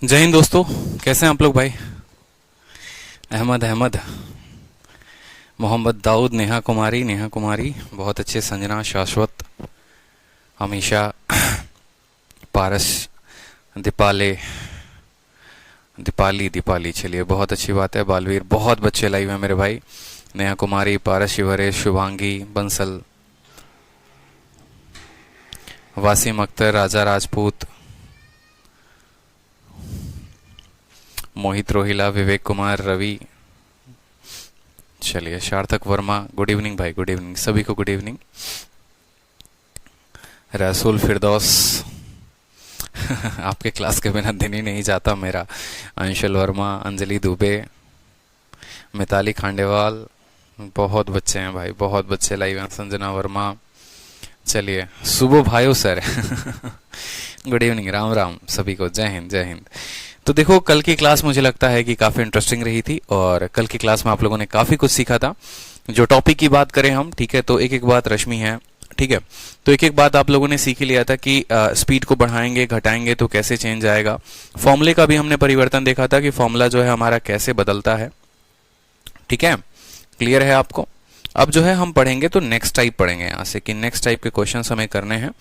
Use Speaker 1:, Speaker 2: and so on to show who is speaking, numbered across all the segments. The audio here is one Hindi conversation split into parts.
Speaker 1: जय हिंद दोस्तों, कैसे हैं आप लोग भाई। अहमद मोहम्मद दाऊद, नेहा कुमारी बहुत अच्छे, संजना, शाश्वत, हमेशा, पारस, दीपाली, चलिए बहुत अच्छी बात है। बालवीर, बहुत बच्चे लाइव हैं मेरे भाई। नेहा कुमारी, पारस, शिवरेश, शुभांगी, बंसल, वासिम अख्तर, राजा राजपूत, मोहित रोहिला, विवेक कुमार, रवि, चलिए सार्थक वर्मा, गुड इवनिंग भाई, गुड इवनिंग सभी को, गुड इवनिंग। रसूल फिरदौस आपके क्लास के बिना दिन ही नहीं जाता मेरा। अंशुल वर्मा, अंजलि दुबे, मिताली खांडेवाल, बहुत बच्चे हैं भाई, बहुत बच्चे लाइव हैं। संजना वर्मा, चलिए सुबह भाइयों sir good evening, Ram Ram सभी को, जय हिंद जय हिंद। तो देखो, कल की क्लास मुझे लगता है कि काफ़ी इंटरेस्टिंग रही थी और कल की क्लास में आप लोगों ने काफ़ी कुछ सीखा था। जो टॉपिक की बात करें हम, ठीक है, तो एक एक बात रश्मि है, ठीक है, तो एक एक बात आप लोगों ने सीख ही लिया था कि स्पीड को बढ़ाएंगे घटाएंगे तो कैसे चेंज आएगा। फॉर्मूले का भी हमने परिवर्तन देखा था कि फॉर्मूला जो है हमारा कैसे बदलता है, ठीक है, क्लियर है आपको। अब जो है हम पढ़ेंगे तो नेक्स्ट टाइप पढ़ेंगे यहाँ से कि नेक्स्ट टाइप के क्वेश्चंस हमें करने हैं,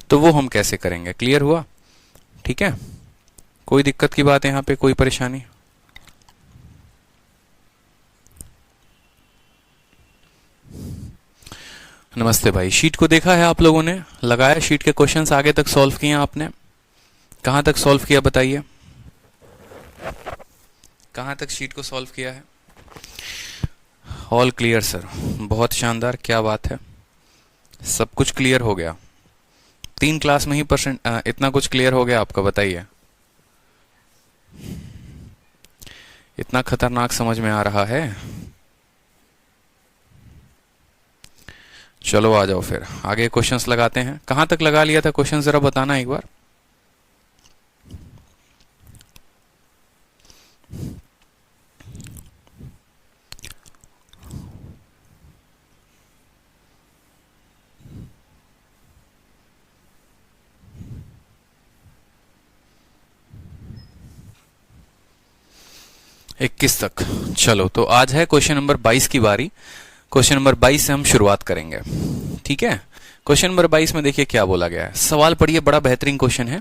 Speaker 1: तो वो हम कैसे करेंगे, क्लियर हुआ, ठीक है। कोई दिक्कत की बात है यहाँ पे, कोई परेशानी? नमस्ते भाई। शीट को देखा है आप लोगों ने, लगाया शीट के क्वेश्चंस, आगे तक सॉल्व किए आपने? कहां तक सॉल्व किया बताइए, कहां तक शीट को सॉल्व किया है? ऑल क्लियर सर, बहुत शानदार, क्या बात है, सब कुछ क्लियर हो गया। 3 क्लास में ही इतना कुछ क्लियर हो गया आपका, बताइए। इतना खतरनाक समझ में आ रहा है? चलो आ जाओ फिर आगे क्वेश्चंस लगाते हैं। कहां तक लगा लिया था क्वेश्चन, जरा बताना एक बार। इक्कीस तक। चलो, तो आज है क्वेश्चन नंबर 22 की बारी। क्वेश्चन नंबर 22 से हम शुरुआत करेंगे, ठीक है। क्वेश्चन नंबर 22 में देखिए क्या बोला गया है, सवाल पढ़िए, बड़ा बेहतरीन क्वेश्चन है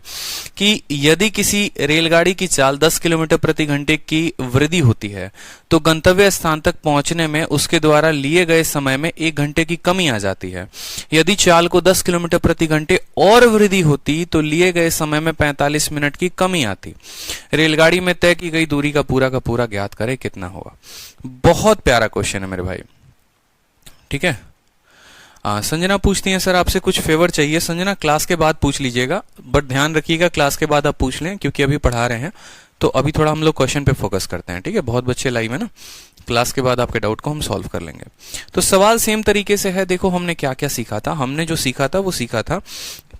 Speaker 1: कि यदि किसी रेलगाड़ी की चाल 10 किलोमीटर प्रति घंटे की वृद्धि होती है तो गंतव्य स्थान तक पहुंचने में उसके द्वारा लिए गए समय में 1 घंटे की कमी आ जाती है। यदि चाल को 10 किलोमीटर प्रति घंटे और वृद्धि होती तो लिए गए समय में 45 मिनट की कमी आती। रेलगाड़ी में तय की गई दूरी का पूरा ज्ञात करें, कितना होगा। बहुत प्यारा क्वेश्चन है मेरे भाई, ठीक है। संजना पूछती हैं, सर आपसे कुछ फेवर चाहिए। संजना क्लास के बाद पूछ लीजिएगा, बट ध्यान रखिएगा क्लास के बाद आप पूछ लें, क्योंकि अभी पढ़ा रहे हैं तो अभी थोड़ा हम लोग क्वेश्चन पे फोकस करते हैं, ठीक है। बहुत बच्चे लाइव है ना, क्लास के बाद आपके डाउट को हम सॉल्व कर लेंगे। तो सवाल सेम तरीके से है। देखो हमने क्या क्या सीखा था, हमने जो सीखा था वो सीखा था,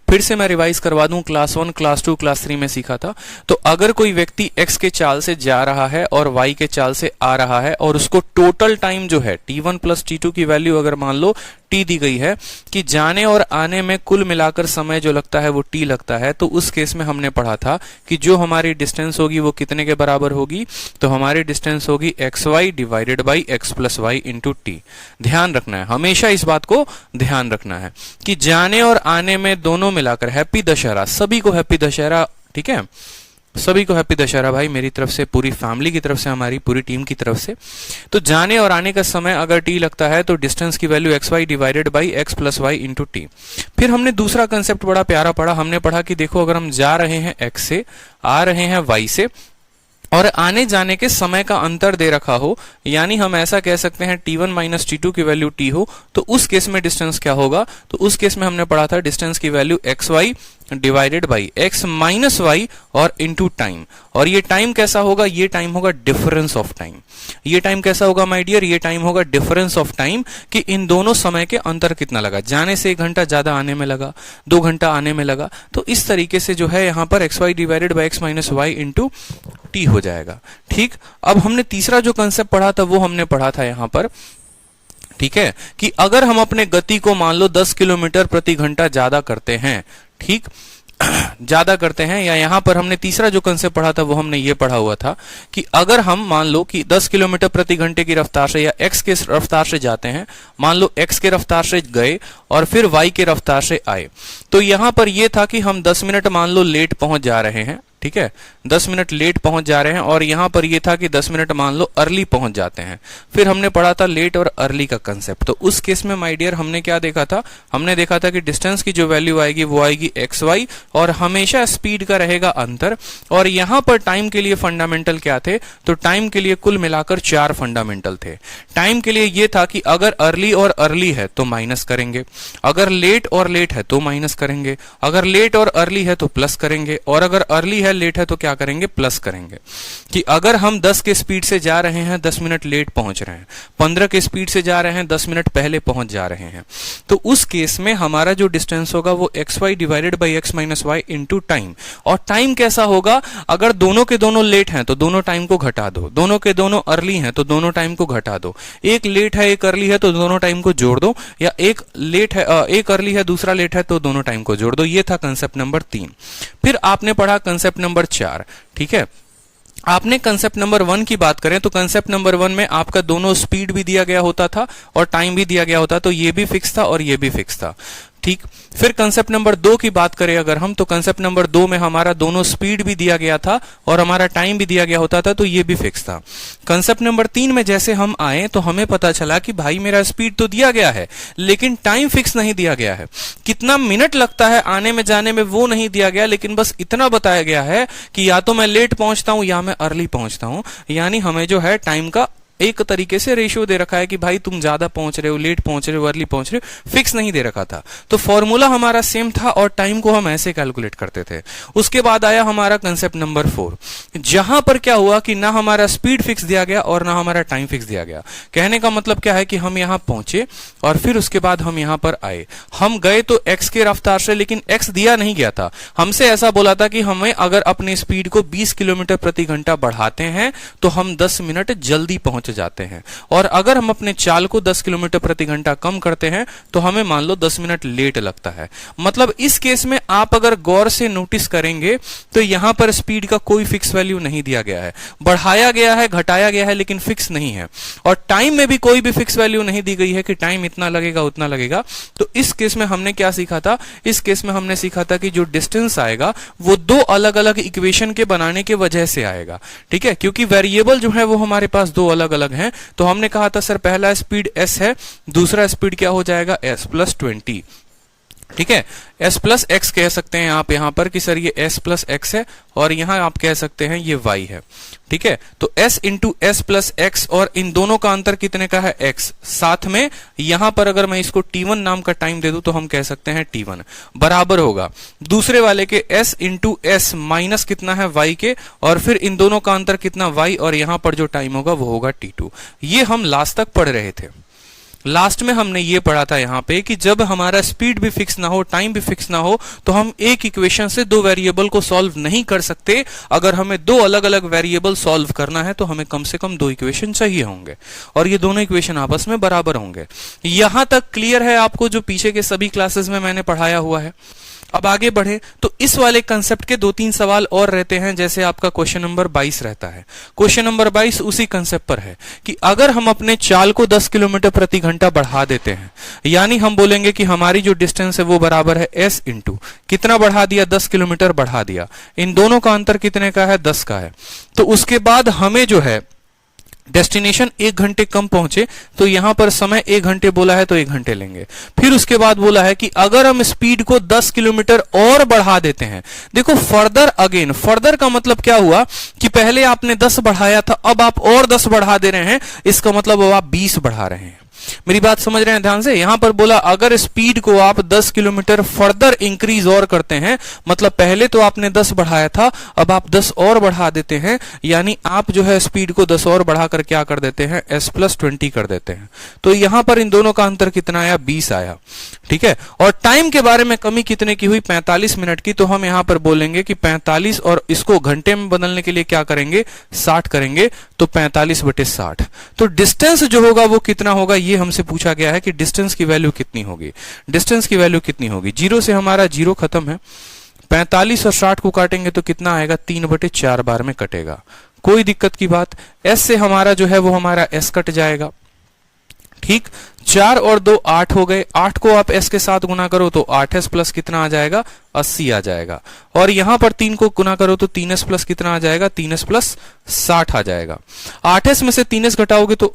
Speaker 1: फिर से मैं रिवाइज करवा दूं, क्लास 1, क्लास 2, क्लास 3 में सीखा था। तो अगर कोई व्यक्ति x के चाल से जा रहा है और y के चाल से आ रहा है और उसको टोटल टाइम जो है t1 प्लस t2 की वैल्यू अगर मान लो t दी गई है कि जाने और आने में कुल मिलाकर समय जो लगता है वो t लगता है, तो उस केस में हमने पढ़ा था कि जो हमारी डिस्टेंस होगी वो कितने के बराबर होगी, तो हमारी डिस्टेंस होगी xy divided by x plus Y into T. ध्यान रखना है, हमेशा इस बात को ध्यान रखना है कि जाने और आने में दोनों मिलाकर, हैप्पी दशहरा, सभी को हैप्पी दशहरा, ठीक है, सभी को हैप्पी दशहरा भाई, मेरी तरफ से, पूरी फैमिली की तरफ से, हमारी पूरी टीम की तरफ से। तो जाने और आने का समय अगर t लगता है तो डिस्टेंस की value xy divided by x plus Y into T. फिर हमने दूसरा कंसेप्ट बड़ा प्यारा पढ़ा, हमने पढ़ा कि देखो अगर हम जा रहे हैं x से, आ रहे हैं y से, और आने जाने के समय का अंतर दे रखा हो, यानी हम ऐसा कह सकते हैं t1 माइनस t2 की वैल्यू t हो, तो उस केस में डिस्टेंस क्या होगा, तो उस केस में हमने पढ़ा था डिस्टेंस की value xy divided by x minus Y और इनटू टाइम। और ये टाइम कैसा होगा, ये टाइम होगा डिफरेंस ऑफ टाइम। ये टाइम कैसा होगा माय डियर, ये टाइम होगा डिफरेंस ऑफ टाइम, कि इन दोनों समय के अंतर कितना लगा, जाने से 1 घंटा ज्यादा आने में लगा, 2 घंटा आने में लगा। तो इस तरीके से जो है यहाँ पर xy divided by x minus Y into T हो जाएगा, ठीक। अब हमने तीसरा जो कंसेप्ट पढ़ा था वो हमने पढ़ा था यहाँ पर, ठीक है, कि अगर हम अपने गति को मान लो 10 किलोमीटर प्रति घंटा ज्यादा करते हैं, ठीक, ज्यादा करते हैं, या यहां पर हमने तीसरा जो कंसेप्ट पढ़ा था वो हमने ये पढ़ा हुआ था कि अगर हम मान लो कि 10 किलोमीटर प्रति घंटे की रफ्तार से या x के रफ्तार से जाते हैं, मान लो x के रफ्तार से गए और फिर y के रफ्तार से आए, तो यहां पर ये था कि हम 10 मिनट मान लो लेट पहुंच जा रहे हैं, ठीक है, 10 मिनट लेट पहुंच जा रहे हैं, और यहां पर ये था कि 10 मिनट मान लो अर्ली पहुंच जाते हैं। फिर हमने पढ़ा था लेट और अर्ली का कंसेप्ट। तो उस केस में माय डियर हमने क्या देखा था, हमने देखा था कि डिस्टेंस की जो वैल्यू आएगी वो आएगी एक्स वाई, और हमेशा स्पीड का रहेगा अंतर। और यहां पर टाइम के लिए फंडामेंटल क्या थे, तो टाइम के लिए कुल मिलाकर 4 फंडामेंटल थे। टाइम के लिए ये था कि अगर अर्ली और अर्ली है तो माइनस करेंगे, अगर लेट और लेट है तो माइनस करेंगे, अगर लेट और अर्ली है तो प्लस करेंगे, और अगर अर्ली है लेट है तो क्या करेंगे, प्लस करेंगे। कि अगर हम 10 के स्पीड से जा रहे हैं, 10 मिनट लेट पहुंच रहे हैं, 15 के स्पीड से जा रहे हैं, 10 मिनट पहले पहुंच जा रहे हैं, तो उस केस में हमारा जो डिस्टेंस होगा वो X Y divided by X minus Y into time. और टाइम कैसा होगा, अगर दोनों के दोनों लेट हैं तो दोनों टाइम को घटा दो, दोनों के दोनों अर्ली हैं तो दोनों टाइम को घटा दो, एक लेट है एक अर्ली है तो दोनों टाइम को जोड़ दो, या एक लेट है एक अर्ली है दूसरा लेट है तो दोनों टाइम को जोड़ दो। ये था कंसेप्ट नंबर 3। फिर आपने पढ़ा कंसेप्ट नंबर 4, ठीक है। आपने कंसेप्ट नंबर 1 की बात करें तो कंसेप्ट नंबर 1 में आपका दोनों स्पीड भी दिया गया होता था और टाइम भी दिया गया होता, तो ये भी फिक्स था और ये भी फिक्स था, ठीक। फिर कंसेप्ट नंबर 2 की बात करें अगर हम, तो कंसेप्ट नंबर 2 में हमारा दोनों स्पीड भी दिया गया था और हमारा टाइम भी दिया गया होता था, तो ये भी फिक्स था। कंसेप्ट नंबर 3 में जैसे हम आए तो हमें पता चला कि भाई मेरा स्पीड तो दिया गया है लेकिन टाइम फिक्स नहीं दिया गया है, कितना मिनट लगता है आने में जाने में वो नहीं दिया गया, लेकिन बस इतना बताया गया है कि या तो मैं लेट पहुंचता हूं या मैं अर्ली पहुंचता हूं। यानी हमें जो है टाइम का एक तरीके से रेशियो दे रखा है कि भाई तुम ज्यादा पहुंच रहे हो, लेट पहुंच रहे हो, अर्ली पहुंच रहे हो, फिक्स नहीं दे रखा था। तो फॉर्मूला हमारा सेम था और टाइम को हम ऐसे कैलकुलेट करते थे। उसके बाद आया हमारा कंसेप्ट नंबर 4, जहां पर क्या हुआ कि ना हमारा स्पीड फिक्स दिया गया और ना हमारा टाइम फिक्स दिया गया। कहने का मतलब क्या है कि हम यहां पहुंचे और फिर उसके बाद हम यहां पर आए, हम गए तो एक्स के रफ्तार से, लेकिन एक्स दिया नहीं गया था। हमसे ऐसा बोला था कि हमें अगर अपनी स्पीड को 20 किलोमीटर प्रति घंटा बढ़ाते हैं तो हम 10 मिनट जल्दी पहुंच जाते हैं, और अगर हम अपने चाल को 10 किलोमीटर प्रति घंटा कम करते हैं तो हमें मान लो 10 मिनट लेट लगता है। मतलब इस केस में आप अगर गौर से नोटिस करेंगे तो यहां पर स्पीड का कोई फिक्स वैल्यू नहीं दिया गया है, बढ़ाया गया है, घटाया गया है, लेकिन फिक्स नहीं है। और टाइम में भी कोई भी फिक्स वैल्यू नहीं दी गई है कि टाइम इतना लगेगा उतना लगेगा। तो इस केस में हमने क्या सीखा था, इस केस में हमने सीखा था कि जो डिस्टेंस आएगा वो 2 अलग अलग इक्वेशन के बनाने के वजह से आएगा, ठीक है, क्योंकि वेरिएबल जो है वो हमारे पास 2 अलग अलग हैं। तो हमने कहा था सर पहला स्पीड s है, दूसरा स्पीड क्या हो जाएगा s प्लस 20, ठीक है। s प्लस एक्स कह सकते हैं आप यहां पर कि सर ये s प्लस एक्स है, और यहां आप कह सकते हैं ये y है, ठीक है। तो s into S plus x, और इन दोनों का अंतर कितने का है, x। साथ में यहां पर अगर मैं इसको t1 नाम का टाइम दे दूं तो हम कह सकते हैं t1 बराबर होगा दूसरे वाले के s इंटू एस माइनस कितना है y के, और फिर इन दोनों का अंतर कितना y, और यहां पर जो टाइम होगा वो होगा t2। ये हम लास्ट तक पढ़ रहे थे। लास्ट में हमने ये पढ़ा था यहां पे कि जब हमारा स्पीड भी फिक्स ना हो, टाइम भी फिक्स ना हो, तो हम एक इक्वेशन से 2 वेरिएबल को सॉल्व नहीं कर सकते। अगर हमें 2 अलग अलग वेरिएबल सॉल्व करना है तो हमें कम से कम 2 इक्वेशन चाहिए होंगे, और ये दोनों इक्वेशन आपस में बराबर होंगे। यहां तक क्लियर है आपको, जो पीछे के सभी क्लासेस में मैंने पढ़ाया हुआ है। अब आगे बढ़े तो इस वाले कंसेप्ट के 2-3 सवाल और रहते हैं, जैसे आपका क्वेश्चन नंबर 22 रहता है। क्वेश्चन नंबर 22 उसी कंसेप्ट पर है कि अगर हम अपने चाल को 10 किलोमीटर प्रति घंटा बढ़ा देते हैं, यानी हम बोलेंगे कि हमारी जो डिस्टेंस है वो बराबर है s इंटू कितना बढ़ा दिया, 10 किलोमीटर बढ़ा दिया, इन दोनों का अंतर कितने का है, 10 का है। तो उसके बाद हमें जो है डेस्टिनेशन 1 घंटे कम पहुंचे, तो यहां पर समय 1 घंटे बोला है तो 1 घंटे लेंगे। फिर उसके बाद बोला है कि अगर हम स्पीड को 10 किलोमीटर और बढ़ा देते हैं, देखो फर्दर अगेन, फर्दर का मतलब क्या हुआ कि पहले आपने 10 बढ़ाया था, अब आप और 10 बढ़ा दे रहे हैं, इसका मतलब अब आप 20 बढ़ा रहे हैं। मेरी बात समझ रहे हैं ध्यान से। यहां पर बोला अगर स्पीड को आप 10 किलोमीटर फर्दर इंक्रीज और करते हैं, मतलब पहले तो आपने 10 बढ़ाया था, अब आप 10 और बढ़ा देते हैं, यानी आप जो है स्पीड को 10 और बढ़ाकर क्या कर देते हैं, s प्लस 20 कर देते हैं। तो यहां पर इन दोनों का अंतर कितना आया, 20 आया, ठीक है। और टाइम के बारे में कमी कितने की हुई, 45 मिनट की। तो हम यहां पर बोलेंगे कि 45 और इसको घंटे में बदलने के लिए क्या करेंगे, 60 करेंगे, तो 45/60। तो डिस्टेंस जो होगा वो कितना होगा, ये हमसे पूछा गया है कि डिस्टेंस की वैल्यू कितनी होगी। डिस्टेंस की वैल्यू कितनी होगी, 0 से हमारा 0 खत्म है, 45 और 60 को काटेंगे तो कितना आएगा, 3/4 बार में कटेगा, कोई दिक्कत की बात। s से हमारा जो है वो हमारा s कट जाएगा, ठीक। 4 और 2 8 हो गए, 8 को आप s के साथ गुना करो तो 8s प्लस कितना आ जाएगा, 80 आ जाएगा। और यहां पर 3 को गुना करो तो 3s प्लस कितना आ जाएगा, 3s प्लस 60 आ जाएगा। 8s में से 3s घटाओगे तो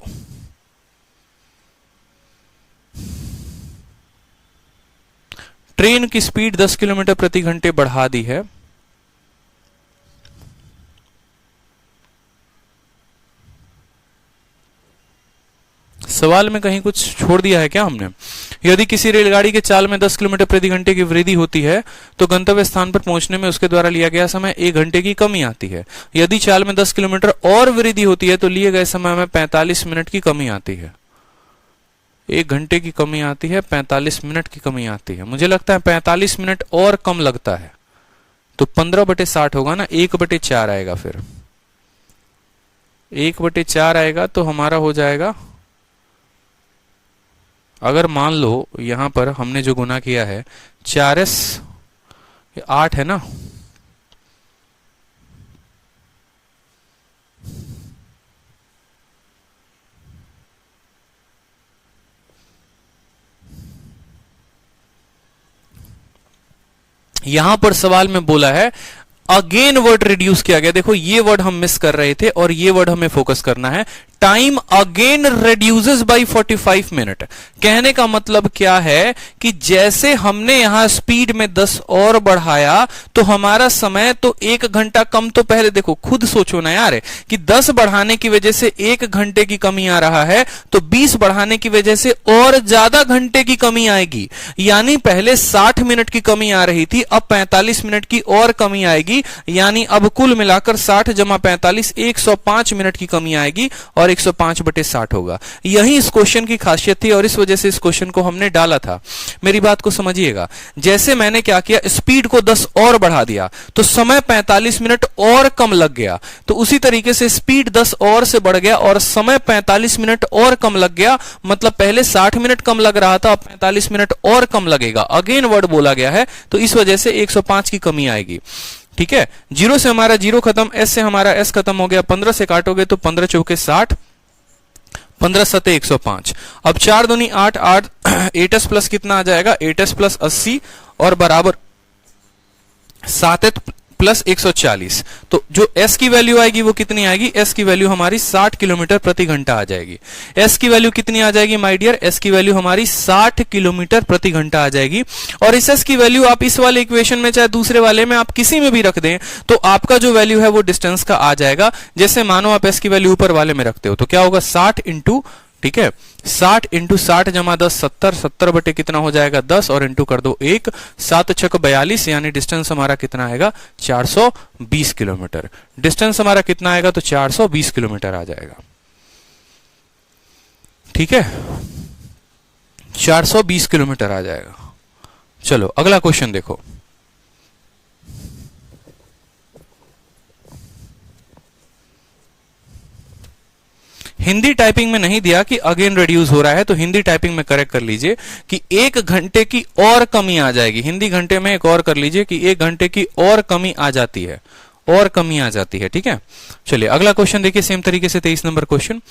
Speaker 1: ट्रेन की स्पीड 10 किलोमीटर प्रति घंटे बढ़ा दी है। सवाल में कहीं कुछ छोड़ दिया है क्या हमने? यदि किसी रेलगाड़ी के चाल में 10 किलोमीटर प्रति घंटे की वृद्धि होती है तो गंतव्य स्थान पर पहुंचने में उसके द्वारा लिया गया समय 1 घंटे की कमी आती है। यदि चाल में 10 किलोमीटर और वृद्धि होती है तो लिए गए समय में 45 मिनट की कमी आती है। 1 घंटे की कमी आती है, 45 मिनट की कमी आती है। मुझे लगता है 45 मिनट और कम लगता है, तो 15/60 होगा ना, 1/4 आएगा। फिर 1/4 आएगा तो हमारा हो जाएगा, अगर मान लो यहां पर हमने जो गुना किया है 4s 8 है ना, यहां पर सवाल में बोला है अगेन वर्ड रिड्यूस किया गया। देखो ये वर्ड हम मिस कर रहे थे और ये वर्ड हमें फोकस करना है। Time again reduces by 45 minute. कहने का मतलब क्या है कि जैसे हमने यहां स्पीड में 10 और बढ़ाया तो हमारा समय तो 1 घंटा कम, तो पहले देखो खुद सोचो ना यार कि 10 बढ़ाने की वजह से 1 घंटे की कमी आ रहा है, तो 20 बढ़ाने की वजह से और ज्यादा घंटे की कमी आएगी। यानी पहले 60 मिनट की कमी आ रही थी, अब 45 मिनट की और कमी आएगी, यानी अब कुल मिलाकर 60 जमा 45 105 मिनट की कमी आएगी और 105/60 होगा। यही इस क्वेश्चन की खासियत थी और इस वजह से इस क्वेश्चन को हमने डाला था। मेरी बात को समझिएगा, जैसे मैंने क्या किया, स्पीड को 10 और बढ़ा दिया तो समय 45 मिनट और कम लग गया, तो उसी तरीके से स्पीड 10 और से बढ़ गया और समय 45 मिनट और कम लग गया। मतलब पहले 60 मिनट कम लग रहा था, अब 45 मिनट और कम लगेगा। अगेन वर्ड बोला गया है तो इस वजह से 105 की कमी आएगी। ठीक है, 0 से हमारा 0 खत्म, s से हमारा s खत्म हो गया। 15 से काटोगे तो 15 चौके 60, 15 सते 105। अब 4 दूनी 8, 8s प्लस कितना आ जाएगा, 8s प्लस 80 और बराबर 7s प्लस 140। तो जो s की वैल्यू आएगी वो कितनी आएगी, s की वैल्यू हमारी 60 किलोमीटर प्रति घंटा आ जाएगी। s की वैल्यू कितनी आ जाएगी माय डियर, s की वैल्यू हमारी 60 किलोमीटर प्रति घंटा आ जाएगी। और इस s की वैल्यू आप इस वाले इक्वेशन में चाहे दूसरे वाले में आप किसी में भी रख दें तो आपका जो वैल्यू है वो डिस्टेंस का आ जाएगा। जैसे मानो आप s की वैल्यू ऊपर वाले में रखते हो तो क्या होगा, 60 इंटू, ठीक है, 60 इंटू 60 जमा 10 70, 70 बटे कितना हो जाएगा 10 और इंटू कर दो 1, 7 छक 42, यानी डिस्टेंस हमारा कितना आएगा 420 किलोमीटर। डिस्टेंस हमारा कितना आएगा तो 420 किलोमीटर आ जाएगा। ठीक है, 420 किलोमीटर आ जाएगा। चलो अगला क्वेश्चन देखो। हिंदी टाइपिंग में नहीं दिया कि अगेन रिड्यूस हो रहा है, तो हिंदी टाइपिंग में करेक्ट कर लीजिए कि 1 घंटे की और कमी आ जाएगी। हिंदी घंटे में एक और कर लीजिए कि 1 घंटे की और कमी आ जाती है, और कमी आ जाती है। ठीक है, चलिए अगला क्वेश्चन देखिए सेम तरीके से 23 नंबर क्वेश्चन।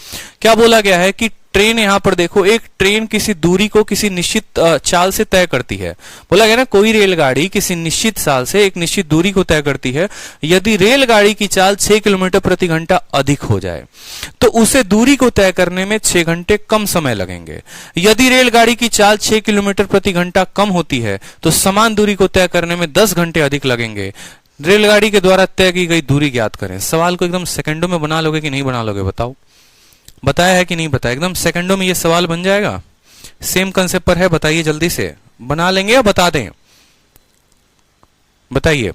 Speaker 1: क्या बोला गया है कि ट्रेन, यहां पर देखो एक ट्रेन किसी दूरी को किसी निश्चित चाल से तय करती है। बोला गया ना कोई रेलगाड़ी किसी निश्चित चाल से एक निश्चित दूरी को तय करती है। यदि रेलगाड़ी की चाल 6 किलोमीटर प्रति घंटा अधिक हो जाए तो उसे दूरी को तय करने में 6 घंटे कम समय लगेंगे। यदि रेलगाड़ी की चाल 6 किलोमीटर प्रति घंटा कम होती है तो समान दूरी को तय करने में 10 घंटे अधिक लगेंगे। रेलगाड़ी के द्वारा तय की गई दूरी ज्ञात करें। सवाल को एकदम सेकंडों में बना लोगे कि नहीं बना लोगे, बताओ। बताया है कि नहीं बताया, एकदम सेकंडों में ये सवाल बन जाएगा। सेम कंसेप्ट पर है, बताइए जल्दी से, बना लेंगे या बता दें, बताइए।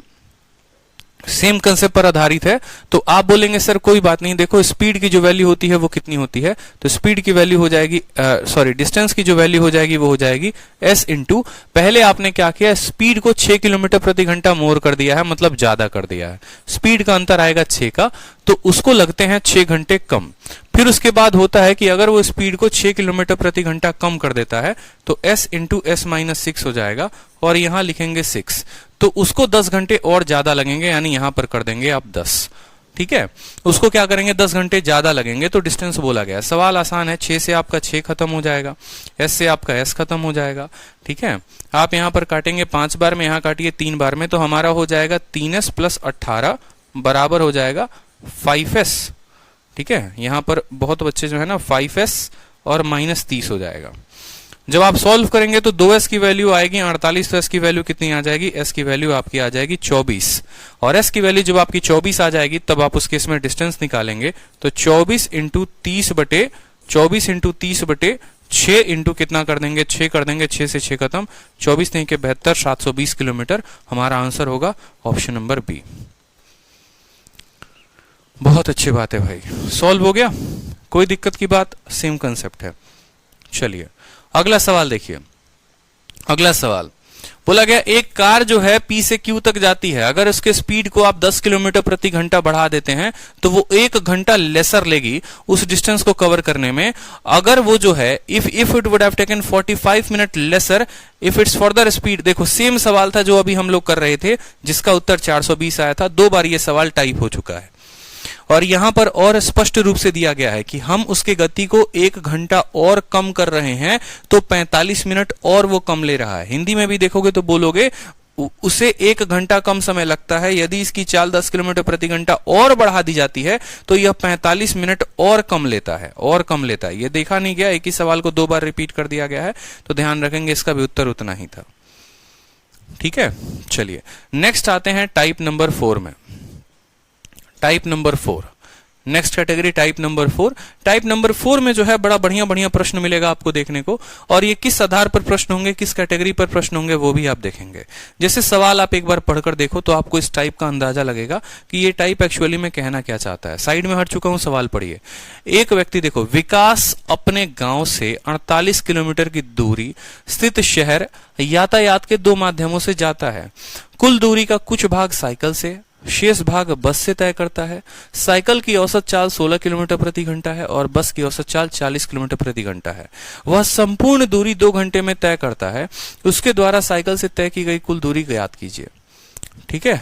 Speaker 1: सेम कंसेप्ट पर आधारित है तो आप बोलेंगे सर कोई बात नहीं, देखो स्पीड की जो वैल्यू होती है वो कितनी होती है, तो स्पीड की वैल्यू हो जाएगी, सॉरी डिस्टेंस की जो वैल्यू हो जाएगी वो हो जाएगी s इंटू, पहले आपने क्या किया, स्पीड को 6 किलोमीटर प्रति घंटा मोर कर दिया है, मतलब ज्यादा कर दिया है। स्पीड का अंतर आएगा 6 का, तो उसको लगते हैं 6 घंटे कम। फिर उसके बाद होता है कि अगर वो स्पीड को 6 किलोमीटर प्रति घंटा कम कर देता है तो s इंटू एस माइनस 6 हो जाएगा और यहां लिखेंगे 6, तो उसको 10 घंटे और ज्यादा लगेंगे, यानी यहां पर कर देंगे आप 10। ठीक है, उसको क्या करेंगे, 10 घंटे ज्यादा लगेंगे, तो डिस्टेंस बोला गया। सवाल आसान है, 6 से आपका 6 खत्म हो जाएगा, s से आपका s खत्म हो जाएगा। ठीक है, आप यहां पर काटेंगे 5 बार में, यहां काटिए 3 बार में, तो हमारा हो जाएगा 3s प्लस 18 बराबर हो जाएगा 5s। ठीक है, यहां पर बहुत बच्चे जो है ना 5s और माइनस 30 हो जाएगा। जब आप सॉल्व करेंगे तो 2s की वैल्यू आएगी 48, तो s की वैल्यू कितनी आ जाएगी, s की वैल्यू आपकी आ जाएगी 24, और s की वैल्यू जब आपकी 24 आ जाएगी तब आप उस केस में डिस्टेंस निकालेंगे, तो 24 इंटू 30 बटे 6 इंटू कितना कर देंगे, 6 कर देंगे, 6 से 6 खत्म, 24 नहीं के 72, 720 किलोमीटर हमारा आंसर होगा ऑप्शन नंबर बी। बहुत अच्छी बात है भाई, सॉल्व हो गया, कोई दिक्कत की बात, सेम कंसेप्ट है। चलिए अगला सवाल देखिए। अगला सवाल बोला गया एक कार जो है P से Q तक जाती है, अगर उसके स्पीड को आप 10 किलोमीटर प्रति घंटा बढ़ा देते हैं तो वो 1 घंटा लेसर लेगी उस डिस्टेंस को कवर करने में। अगर वो जो है if it would have taken 45 minute lesser if it's further speed. देखो सेम सवाल था जो अभी हम लोग कर रहे थे, जिसका उत्तर 420 आया था, 2 बार ये सवाल टाइप हो चुका है, और यहां पर और स्पष्ट रूप से दिया गया है कि हम उसके गति को 1 घंटा और कम कर रहे हैं, तो 45 मिनट और वो कम ले रहा है। हिंदी में भी देखोगे तो बोलोगे उसे 1 घंटा कम समय लगता है, यदि इसकी चाल 10 किलोमीटर प्रति घंटा और बढ़ा दी जाती है तो यह 45 मिनट और कम लेता है, और कम लेता है। यह देखा नहीं गया, एक ही सवाल को 2 बार रिपीट कर दिया गया है, तो ध्यान रखेंगे इसका भी उत्तर उतना ही था। ठीक है, चलिए नेक्स्ट आते हैं टाइप नंबर 4 में। Type number 4, next category type number 4। Type number 4 में जो है बड़ा बढ़िया बढ़िया प्रश्न मिलेगा आपको देखने को, और ये किस आधार पर प्रश्न होंगे, किस कैटेगरी पर प्रश्न होंगे वो भी आप देखेंगे। जैसे सवाल आप एक बार पढ़कर देखो तो आपको इस टाइप का अंदाजा लगेगा कि ये टाइप एक्चुअली में कहना क्या चाहता है। साइड में हट चुका हूं, सवाल पढ़िए। एक व्यक्ति, देखो, विकास अपने गांव से 48 किलोमीटर की दूरी स्थित शहर यातायात के 2 माध्यमों से जाता है। कुल दूरी का कुछ भाग साइकिल से, शेष भाग बस से तय करता है। साइकिल की औसत चाल 16 किलोमीटर प्रति घंटा है और बस की औसत चाल 40 किलोमीटर प्रति घंटा है। वह संपूर्ण दूरी 2 घंटे में तय करता है। उसके द्वारा साइकिल से तय की गई कुल दूरी ज्ञात कीजिए। ठीक है,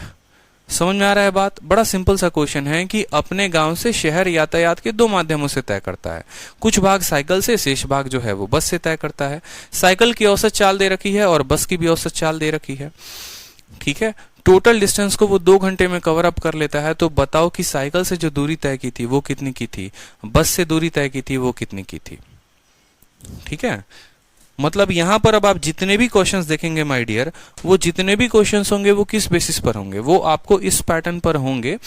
Speaker 1: समझ में आ रहा है बात? बड़ा सिंपल सा क्वेश्चन है कि अपने गांव से शहर यातायात के 2 माध्यमों से तय करता है। कुछ भाग साइकिल से, शेष भाग जो है वो बस से तय करता है। साइकिल की औसत चाल दे रखी है और बस की भी औसत चाल दे रखी है। ठीक है, टोटल डिस्टेंस को वो 2 घंटे में कवर अप कर लेता है। तो बताओ कि साइकिल से जो दूरी तय की थी वो कितनी की थी, बस से दूरी तय की थी वो कितनी की थी। ठीक है, मतलब यहां पर अब आप जितने भी क्वेश्चंस देखेंगे माय डियर, वो जितने भी क्वेश्चंस होंगे वो किस बेसिस पर होंगे, वो आपको इस पैटर्न पर होंगे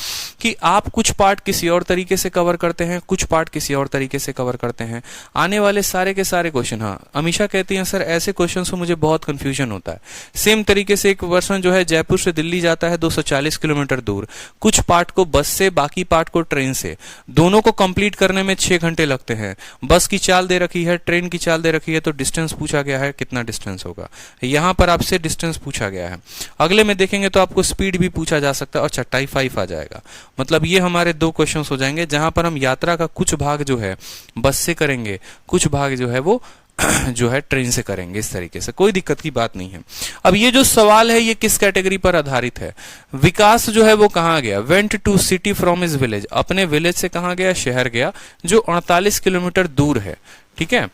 Speaker 1: कि आप कुछ पार्ट किसी और तरीके से कवर करते हैं, कुछ पार्ट किसी और तरीके से कवर करते हैं। आने वाले सारे के सारे क्वेश्चन, हाँ अमीशा कहती हैं सर ऐसे क्वेश्चन से मुझे बहुत कंफ्यूजन होता है। सेम तरीके से एक पर्सन जो है जयपुर से दिल्ली जाता है 240 किलोमीटर दूर, कुछ पार्ट को बस से, बाकी पार्ट को ट्रेन से, दोनों को कंप्लीट करने में 6 घंटे लगते हैं। बस की चाल दे रखी है, ट्रेन की चाल दे रखी है, तो डिस्टेंस पूछा गया है कितना डिस्टेंस होगा। यहां पर आपसे डिस्टेंस पूछा गया है। अगले में देखेंगे तो आपको स्पीड भी पूछा जा सकता है, और टाइप 5 आ जाएगा। मतलब ये हमारे 2 क्वेश्चंस हो जाएंगे जहां पर हम यात्रा का कुछ भाग जो है बस से करेंगे, कुछ भाग जो है वो जो है ट्रेन से करेंगे। इस तरीके से कोई दिक्कत की बात नहीं है। अब ये जो सवाल है ये किस कैटेगरी पर आधारित है? विकास जो है वो कहां गया? Went to city from his village, अपने विलेज से कहां गया? शहर गया, जो 48 किलोमीटर दूर है। ठीक है,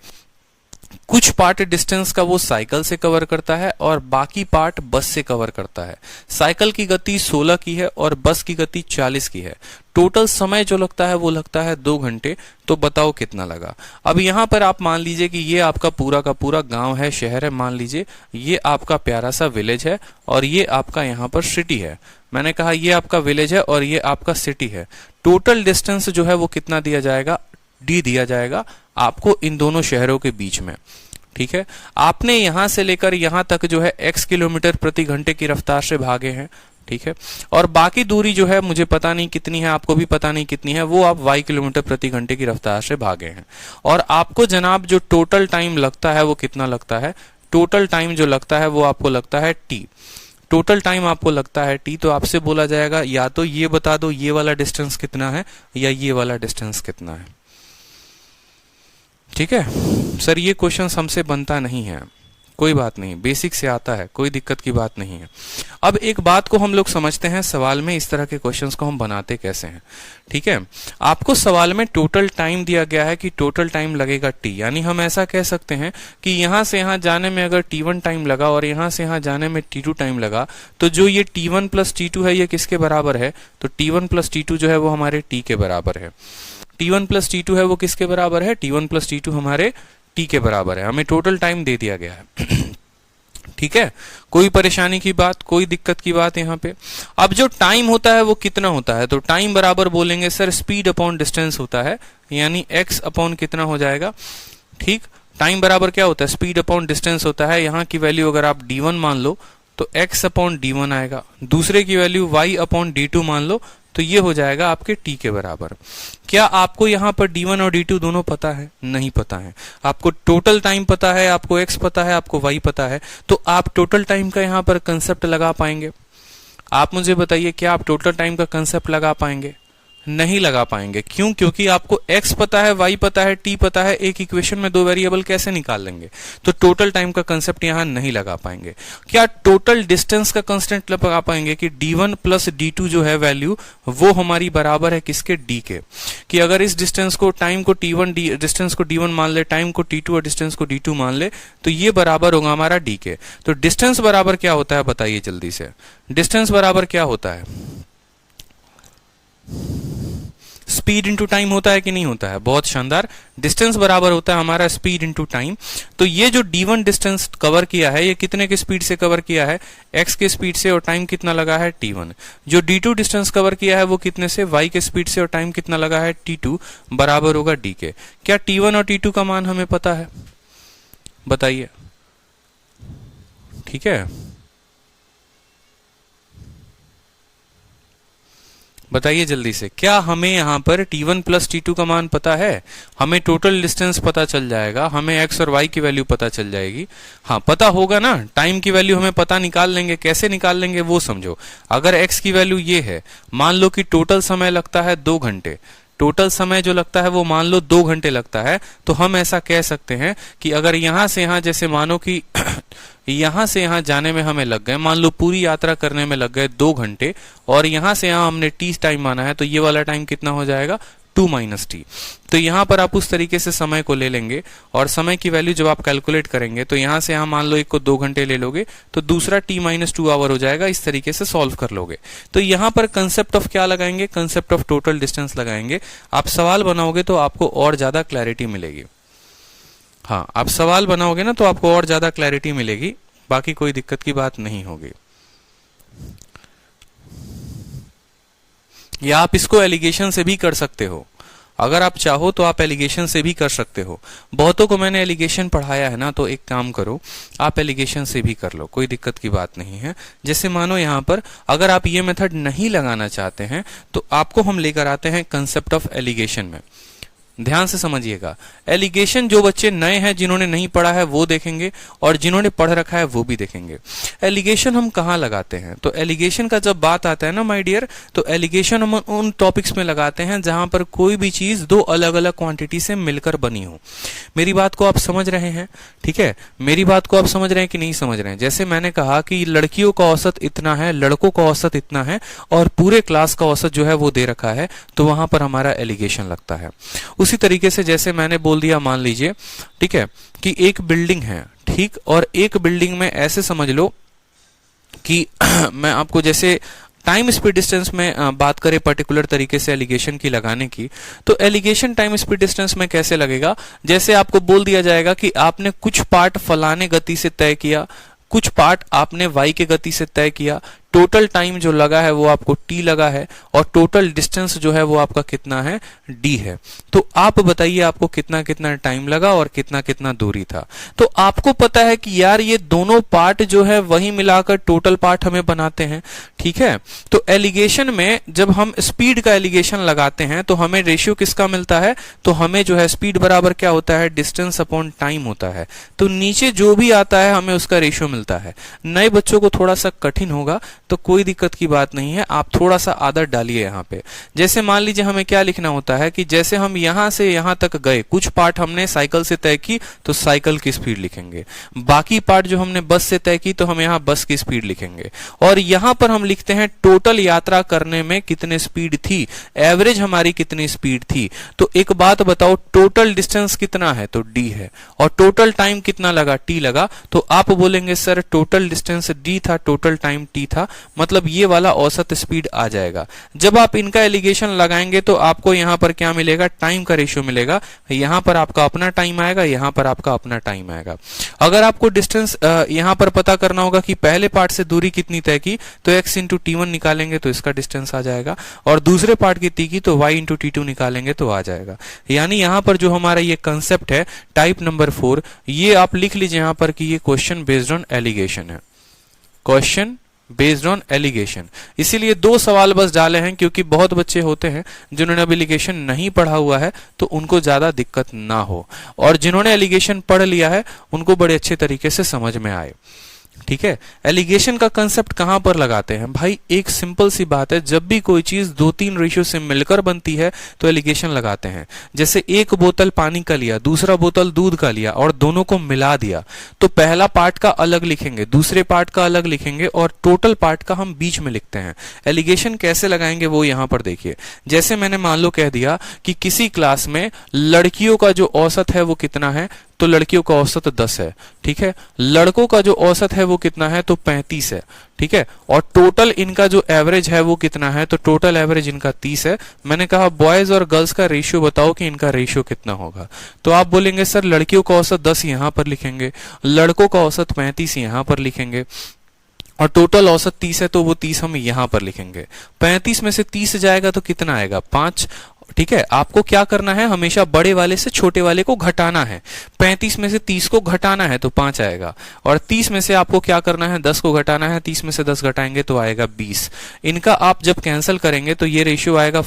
Speaker 1: कुछ पार्ट डिस्टेंस का वो साइकिल से कवर करता है और बाकी पार्ट बस से कवर करता है। साइकिल की गति 16 की है और बस की गति 40 की है। टोटल समय जो लगता है वो लगता है 2 घंटे। तो बताओ कितना लगा? अब यहां पर आप मान लीजिए कि ये आपका पूरा का पूरा गांव है, शहर है, मान लीजिए ये आपका प्यारा सा विलेज है और ये आपका यहां पर सिटी है। मैंने कहा ये आपका विलेज है और ये आपका सिटी है। टोटल डिस्टेंस जो है वो कितना दिया जाएगा? डी दिया जाएगा आपको इन दोनों शहरों के बीच में। ठीक है, आपने यहां से लेकर यहां तक जो है x किलोमीटर प्रति घंटे की रफ्तार से भागे हैं। ठीक है, और बाकी दूरी जो है मुझे पता नहीं कितनी है, आपको भी पता नहीं कितनी है, वो आप y किलोमीटर प्रति घंटे की रफ्तार से भागे हैं। और आपको जनाब जो टोटल टाइम लगता है वो कितना लगता है? टोटल टाइम जो लगता है वो आपको लगता है t। टोटल टाइम आपको लगता है t, तो आपसे बोला जाएगा या तो ये बता दो ये वाला डिस्टेंस कितना है या ये वाला डिस्टेंस कितना है। ठीक है सर, ये क्वेश्चन हमसे बनता नहीं है, कोई बात नहीं, बेसिक से आता है, कोई दिक्कत की बात नहीं है। अब एक बात को हम लोग समझते हैं, सवाल में इस तरह के क्वेश्चंस को हम बनाते कैसे हैं। ठीक है, आपको सवाल में टोटल टाइम दिया गया है कि टोटल टाइम लगेगा t, यानी हम ऐसा कह सकते हैं कि यहां से यहां जाने में अगर t1 टाइम लगा और यहां से यहां जाने में t2 टाइम लगा, तो जो ये t1 प्लस t2 है ये किसके बराबर है, तो t1 प्लस t2 जो है वो हमारे t के बराबर है। t1 प्लस t2 है वो किसके बराबर है, t1 प्लस t2 हमारे t के बराबर है। हमें टोटल टाइम दे दिया गया है। ठीक है, कोई परेशानी की बात, कोई दिक्कत की बात यहाँ पे। अब जो टाइम होता है वो कितना होता है, तो टाइम बराबर बोलेंगे सर स्पीड अपॉन डिस्टेंस होता है, यानी x अपॉन कितना हो जाएगा। ठीक, टाइम बराबर क्या होता है, स्पीड अपॉन डिस्टेंस होता है। यहाँ की वैल्यू अगर आप d1 मान लो तो x अपॉन d1 आएगा, दूसरे की वैल्यू y अपॉन d2 मान लो तो ये हो जाएगा आपके t के बराबर। क्या आपको यहाँ पर d1 और d2 दोनों पता है, नहीं पता है। आपको टोटल टाइम पता है, आपको x पता है, आपको y पता है, तो आप टोटल टाइम का यहाँ पर कंसेप्ट लगा पाएंगे। आप मुझे बताइए, क्या आप टोटल टाइम का कंसेप्ट लगा पाएंगे, नहीं लगा पाएंगे। क्यों, क्योंकि आपको x पता है, y पता है, t पता है, एक इक्वेशन में दो वेरिएबल कैसे निकाल लेंगे, तो टोटल टाइम का कंसेप्ट यहां नहीं लगा पाएंगे। क्या टोटल डिस्टेंस का कांस्टेंट लगा पाएंगे कि d1 प्लस d2 जो है वैल्यू वो हमारी बराबर है किसके, d के, कि अगर इस डिस्टेंस को टाइम को t1 डिस्टेंस को d1 मान ले, टाइम को t2 और डिस्टेंस को d2 मान ले, तो ये बराबर होगा हमारा d के। तो डिस्टेंस बराबर क्या होता है बताइए जल्दी से, डिस्टेंस बराबर क्या होता है, स्पीड इंटू टाइम होता है कि नहीं होता है, बहुत शानदार। डिस्टेंस बराबर होता है हमारा स्पीड इंटू टाइम। तो ये जो d1 डिस्टेंस कवर किया है ये कितने के स्पीड से कवर किया है, x के स्पीड से, और टाइम कितना लगा है t1। जो d2 डिस्टेंस कवर किया है वो कितने से, y के स्पीड से, और टाइम कितना लगा है t2, बराबर होगा d के। क्या t1 और t2 का मान हमें पता है, बताइए। ठीक है, बताइए जल्दी से, क्या हमें यहाँ पर t1 प्लस t2 का मान पता है, हमें टोटल डिस्टेंस पता चल जाएगा, हमें x और y की वैल्यू पता चल जाएगी। हाँ पता होगा ना, टाइम की वैल्यू हमें पता निकाल लेंगे, कैसे निकाल लेंगे वो समझो। अगर x की वैल्यू ये है, मान लो कि टोटल समय लगता है 2 घंटे, टोटल समय जो लगता है वो मान लो 2 घंटे लगता है, तो हम ऐसा कह सकते हैं कि अगर यहां से यहां, जैसे मानो कि यहां से यहां जाने में हमें लग गए, मान लो पूरी यात्रा करने में लग गए 2 घंटे, और यहां से यहां हमने t टाइम माना है, तो ये वाला टाइम कितना हो जाएगा, 2 माइनस टी। तो यहां पर आप उस तरीके से समय को ले लेंगे, और समय की वैल्यू जब आप कैलकुलेट करेंगे तो यहां से यहां मान लो एक को 2 घंटे ले लोगे तो दूसरा t माइनस 2 आवर हो जाएगा, इस तरीके से सॉल्व कर लोगे। तो यहां पर कंसेप्ट ऑफ क्या लगाएंगे, कंसेप्ट ऑफ टोटल डिस्टेंस लगाएंगे। आप सवाल बनाओगे तो आपको और ज्यादा क्लैरिटी मिलेगी। हाँ, आप सवाल बनाओगे ना तो आपको और ज्यादा क्लैरिटी मिलेगी, बाकी कोई दिक्कत की बात नहीं होगी। या आप इसको एलिगेशन से भी कर सकते हो, अगर आप चाहो तो आप एलिगेशन से भी कर सकते हो। बहुतों को मैंने एलिगेशन पढ़ाया है ना, तो एक काम करो, आप एलिगेशन से भी कर लो, कोई दिक्कत की बात नहीं है। जैसे मानो यहाँ पर अगर आप ये मेथड नहीं लगाना चाहते हैं तो आपको हम लेकर आते हैं कंसेप्ट ऑफ एलिगेशन में। ध्यान से समझिएगा, एलिगेशन जो बच्चे नए हैं जिन्होंने नहीं पढ़ा है वो देखेंगे, और जिन्होंने पढ़ रखा है वो भी देखेंगे। एलिगेशन हम कहाँ लगाते हैं, तो एलिगेशन का जब बात आता है ना माय डियर, तो एलिगेशन हम उन टॉपिक्स में लगाते हैं जहां पर कोई भी चीज 2 अलग अलग क्वांटिटी से मिलकर बनी हो। मेरी बात को आप समझ रहे हैं, ठीक है, मेरी बात को आप समझ रहे हैं कि नहीं समझ रहे हैं। जैसे मैंने कहा कि लड़कियों का औसत इतना है, लड़कों का औसत इतना है, और पूरे क्लास का औसत जो है वो दे रखा है, तो वहां पर हमारा एलिगेशन लगता है। उसी तरीके से जैसे मैंने बोल दिया, मान लीजिए ठीक है कि एक बिल्डिंग है, ठीक, और एक बिल्डिंग में ऐसे समझ लो कि मैं आपको जैसे टाइम स्पीड डिस्टेंस में बात करें पर्टिकुलर तरीके से एलिगेशन की लगाने की, तो एलिगेशन टाइम स्पीड डिस्टेंस में कैसे लगेगा, जैसे आपको बोल दिया जाएगा कि आपने कुछ पार्ट फलाने गति से तय किया, कुछ पार्ट आपने y के गति से तय किया, टोटल टाइम जो लगा है वो आपको t लगा है, और टोटल डिस्टेंस जो है वो आपका कितना है, d है। तो आप बताइए आपको कितना कितना टाइम लगा और कितना कितना दूरी था। तो आपको पता है कि यार ये दोनों पार्ट जो है वही मिलाकर टोटल पार्ट हमें बनाते हैं, ठीक है। तो एलिगेशन में जब हम स्पीड का एलिगेशन लगाते हैं तो हमें रेशियो किसका मिलता है, तो हमें जो है स्पीड बराबर क्या होता है, डिस्टेंस अपॉन टाइम होता है। तो नीचे जो भी आता है हमें उसका रेशियो मिलता है। नए बच्चों को थोड़ा सा कठिन होगा, तो कोई दिक्कत की बात नहीं है, आप थोड़ा सा आदत डालिए यहाँ पे। जैसे मान लीजिए हमें क्या लिखना होता है कि जैसे हम यहां से यहां तक गए, कुछ पार्ट हमने साइकिल से तय की तो साइकिल की स्पीड लिखेंगे, बाकी पार्ट जो हमने बस से तय की तो हम यहाँ बस की स्पीड लिखेंगे, और यहां पर हम लिखते हैं टोटल यात्रा करने में कितने स्पीड थी, एवरेज हमारी कितनी स्पीड थी। तो एक बात बताओ, टोटल डिस्टेंस कितना है तो d है, और टोटल टाइम कितना लगा t लगा, तो आप बोलेंगे सर टोटल डिस्टेंस d था, टोटल टाइम t था, मतलब ये वाला औसत स्पीड आ जाएगा। जब आप इनका एलिगेशन लगाएंगे तो आपको यहां पर क्या मिलेगा, टाइम का रेशियो मिलेगा। यहां पर आपका अपना टाइम आएगा, यहां पर आपका अपना टाइम आएगा। अगर आपको डिस्टेंस यहां पर पता करना होगा कि पहले पार्ट से दूरी कितनी तय की तो x इंटू t1 निकालेंगे तो इसका डिस्टेंस आ जाएगा, और दूसरे पार्ट की t की तो y इंटू t2 निकालेंगे तो आ जाएगा। यानी यहां पर जो हमारा ये कंसेप्ट है टाइप नंबर 4, ये आप लिख लीजिए यहां पर कि ये क्वेश्चन बेस्ड ऑन एलिगेशन है, क्वेश्चन बेस्ड ऑन एलिगेशन। इसीलिए 2 सवाल बस डाले हैं, क्योंकि बहुत बच्चे होते हैं जिन्होंने अब एलिगेशन नहीं पढ़ा हुआ है तो उनको ज्यादा दिक्कत ना हो, और जिन्होंने एलिगेशन पढ़ लिया है उनको बड़े अच्छे तरीके से समझ में आए। ठीक है, एलिगेशन का कंसेप्ट कहां पर लगाते हैं भाई, एक सिंपल सी बात है, जब भी कोई चीज 2-3 रेशियो से मिलकर बनती है तो एलिगेशन लगाते हैं। जैसे एक बोतल पानी का लिया, दूसरा बोतल दूध का लिया और दोनों को मिला दिया, तो पहला पार्ट का अलग लिखेंगे, दूसरे पार्ट का अलग लिखेंगे, और टोटल पार्ट का हम बीच में लिखते हैं। एलिगेशन कैसे लगाएंगे वो यहां पर देखिए। जैसे मैंने मान लो कह दिया कि किसी क्लास में लड़कियों का जो औसत है वो कितना है, तो लड़कियों का औसत 10 है, ठीक है। लड़कों का जो औसत है वो कितना है, तो 35 है, ठीक है। और टोटल इनका जो एवरेज है वो कितना है, तो टोटल एवरेज इनका 30 है। मैंने कहा बॉयज और गर्ल्स का रेशियो बताओ कि इनका रेशियो कितना होगा, तो आप बोलेंगे सर लड़कियों का औसत 10 यहां पर लिखेंगे, लड़कों का औसत 35 यहां पर लिखेंगे, और टोटल औसत 30 है तो वो 30 हम यहां पर लिखेंगे। 35 में से 30 जाएगा तो कितना आएगा, 5। ठीक है, आपको क्या करना है, हमेशा बड़े वाले से छोटे वाले को घटाना है। 35 में से 30 को घटाना है तो 5 आएगा, और 30 में से आपको क्या करना है, 10 को घटाना है। 30 में से 10 घटाएंगे तो आएगा 20। इनका आप जब कैंसिल करेंगे तो ये रेशियो आएगा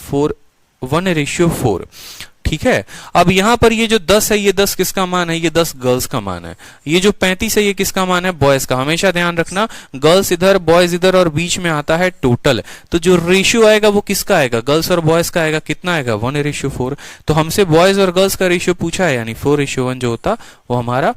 Speaker 1: 1:4। ठीक है। अब यहां पर ये जो 10 है, ये 10 किसका मान है, ये 10 गर्ल्स का मान है। ये जो 35 है ये किसका मान है, बॉयज का। हमेशा ध्यान रखना, गर्ल्स इधर बॉयज इधर और बीच में आता है टोटल, तो जो रेशियो आएगा वो किसका आएगा, गर्ल्स और बॉयज का आएगा। कितना आएगा, 1:4। तो हमसे बॉयज और गर्ल्स का रेशियो पूछा है, यानी 4:1 जो होता वो हमारा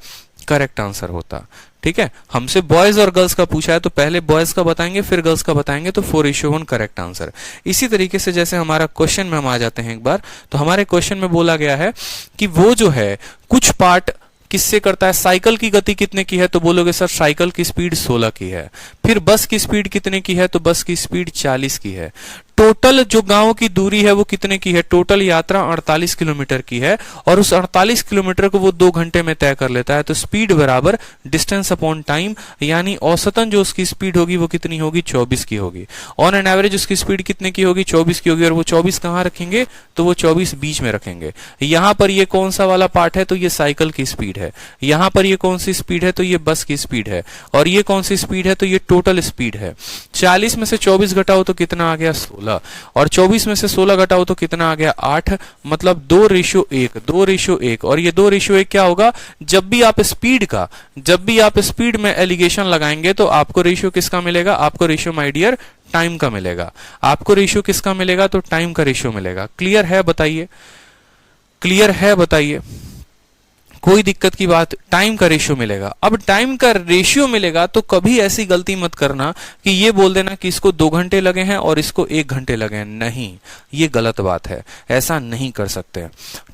Speaker 1: करेक्ट आंसर होता। ठीक है, हमसे बॉयज और गर्ल्स का पूछा है तो पहले बॉयज का बताएंगे फिर गर्ल्स का बताएंगे, तो 4:1 करेक्ट आंसर। इसी तरीके से जैसे हमारा क्वेश्चन में हम आ जाते हैं एक बार, तो हमारे क्वेश्चन में बोला गया है कि वो जो है कुछ पार्ट किससे करता है, साइकिल की गति कितने की है, तो बोलोगे सर साइकिल की स्पीड 16 की है। फिर बस की स्पीड कितने की है, तो बस की स्पीड 40 की है। टोटल जो गांव की दूरी है वो कितने की है, टोटल यात्रा 48 किलोमीटर की है, और उस 48 किलोमीटर को वो 2 घंटे में तय कर लेता है। तो स्पीड बराबर डिस्टेंस अपॉन टाइम, यानी औसतन जो उसकी स्पीड होगी वो कितनी होगी, 24 की होगी। ऑन एन एवरेज उसकी स्पीड कितने की होगी, 24 की होगी। और वो 24 कहां रखेंगे, तो वो 24 बीच में रखेंगे। यहां पर ये कौन सा वाला पार्ट है, तो ये साइकिल की स्पीड है। यहां पर ये कौन सी स्पीड है, तो ये बस की स्पीड है। और ये कौन सी स्पीड है, तो ये टोटल स्पीड है। 40 में से 24 घटाओ तो कितना आ गया, 16। और 24 में से 16 घटाओ तो कितना आ गया, 8। मतलब 2:1। और ये 2:1 क्या होगा, जब भी आप स्पीड में एलिगेशन लगाएंगे तो आपको रेशियो किसका मिलेगा, आपको रेशियो माय डियर टाइम का मिलेगा। आपको रेशियो किसका मिलेगा, तो टाइम का रेशियो मिलेगा। क्लियर है बताइए, क्लियर है बताइए, कोई दिक्कत की बात, टाइम का रेशियो मिलेगा। अब टाइम का रेशियो मिलेगा तो कभी ऐसी गलती मत करना कि ये बोल देना कि इसको 2 घंटे लगे हैं और इसको 1 घंटे लगे हैं। नहीं, ये गलत बात है, ऐसा नहीं कर सकते।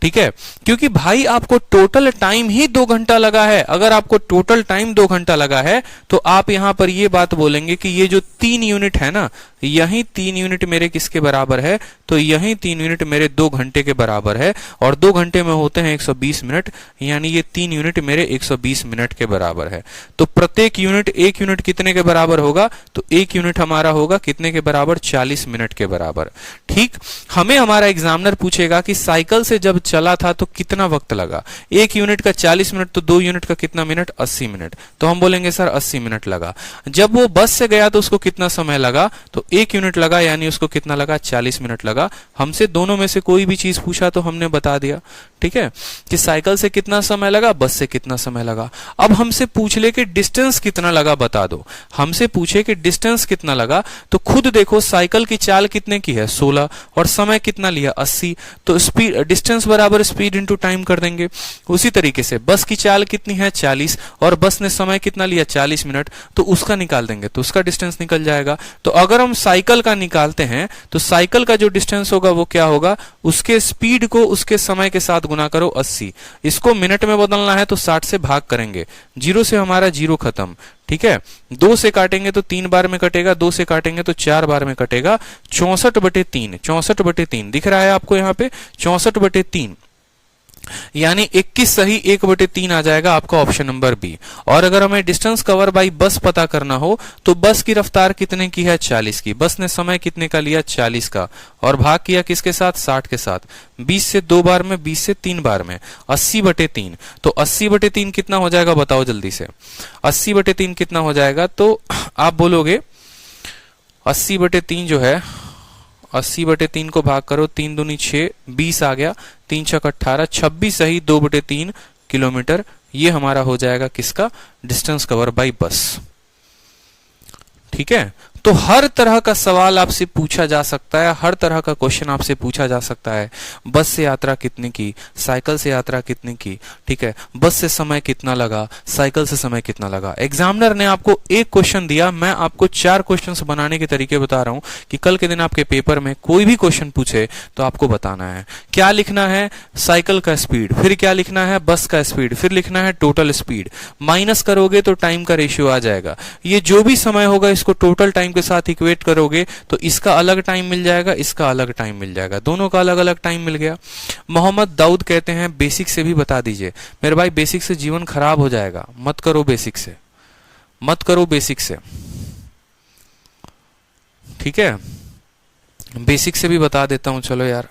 Speaker 1: ठीक है, क्योंकि भाई आपको टोटल टाइम ही 2 घंटा लगा है। अगर आपको टोटल टाइम 2 घंटा लगा है तो आप यहां पर ये बात बोलेंगे कि ये जो 3 यूनिट है ना, यही 3 यूनिट मेरे किसके बराबर है, तो यही 3 यूनिट मेरे 2 घंटे के बराबर है। और 2 घंटे में होते हैं 120 मिनट, यानी ये 3 यूनिट मेरे 120 मिनट के बराबर है। तो प्रत्येक यूनिट, 1 यूनिट कितने के बराबर होगा, तो 1 यूनिट हमारा होगा कितने के बराबर, 40 मिनट के बराबर। ठीक, हमें हमारा एग्जामिनर पूछेगा कि साइकिल से जब चला था तो कितना वक्त लगा। 1 यूनिट का 40 मिनट, तो 2 यूनिट का कितना मिनट, 80 मिनट। तो हम बोलेंगे सर 80 मिनट लगा। जब वो बस से गया तो उसको कितना समय लगा, तो 1 यूनिट लगा, यानी उसको कितना लगा, 40 मिनट लगा। लगा, हमसे दोनों में से कोई भी चीज पूछा तो हमने बता दिया, ठीक है, कि साइकिल से कितना समय लगा, बस से कितना समय लगा। अब हमसे पूछ ले कि डिस्टेंस कितना लगा बता दो, हमसे पूछे कि डिस्टेंस कितना लगा, तो खुद देखो साइकिल की चाल कितने की है 16 और समय कितना लिया 80, तो स्पीड डिस्टेंस बराबर स्पीड इनटू टाइम कर देंगे। उसी तरीके से बस की चाल कितनी है 40 और बस ने समय कितना लिया 40 मिनट, तो उसका निकाल देंगे तो उसका डिस्टेंस निकल जाएगा। तो अगर हम साइकिल का निकालते हैं तो साइकिल का जो डिस्टेंस होगा वो क्या होगा, उसके स्पीड को उसके समय के साथ गुना करो 80, इसको मिनट में बदलना है तो 60 से भाग करेंगे, 0 से हमारा 0 खत्म, ठीक है, 2 से काटेंगे तो 3 बार में कटेगा, 2 से काटेंगे तो 4 बार में कटेगा, 64/3, 64/3 दिख रहा है आपको यहाँ पे 64/3, यानी 21 सही 1/3 आ जाएगा आपका ऑप्शन नंबर बी। और अगर हमें डिस्टेंस कवर बाई बस पता करना हो तो बस की रफ्तार कितने की है 40 की, बस ने समय कितने का लिया 40 का और भाग किया किसके साथ 60 के साथ, 20 से 2 बार में, 20 से 3 बार में, 80/3, तो 80/3 कितना हो जाएगा बताओ जल्दी से, 80/3 कितना हो जाएगा, तो आप बोलोगे 80/3 जो है 80/3 को भाग करो, 3 दूनी 6, 20 आ गया, 3 छक 18, 26 सही 2/3 किलोमीटर, ये हमारा हो जाएगा किसका, डिस्टेंस कवर बाई बस, ठीक है। तो हर तरह का सवाल आपसे पूछा जा सकता है, हर तरह का क्वेश्चन आपसे पूछा जा सकता है, बस से यात्रा कितने की, साइकिल से यात्रा कितने की, ठीक है, बस से समय कितना लगा, साइकिल से समय कितना लगा। एग्जामिनर ने आपको एक क्वेश्चन दिया, मैं आपको 4 क्वेश्चन बनाने के तरीके बता रहा हूं कि कल के दिन आपके पेपर में कोई भी क्वेश्चन पूछे तो आपको बताना है क्या लिखना है, साइकिल का स्पीड, फिर क्या लिखना है बस का स्पीड, फिर लिखना है टोटल स्पीड, माइनस करोगे तो टाइम का रेशियो आ जाएगा, ये जो भी समय होगा इसको टोटल टाइम के साथ इक्वेट करोगे तो इसका अलग टाइम मिल जाएगा, इसका अलग टाइम मिल जाएगा, दोनों का अलग अलग टाइम मिल गया। मोहम्मद दाऊद कहते हैं बेसिक से भी बता दीजिए। मेरे भाई बेसिक से जीवन खराब हो जाएगा, मत करो बेसिक से, मत करो बेसिक से, ठीक है, बेसिक से भी बता देता हूं, चलो यार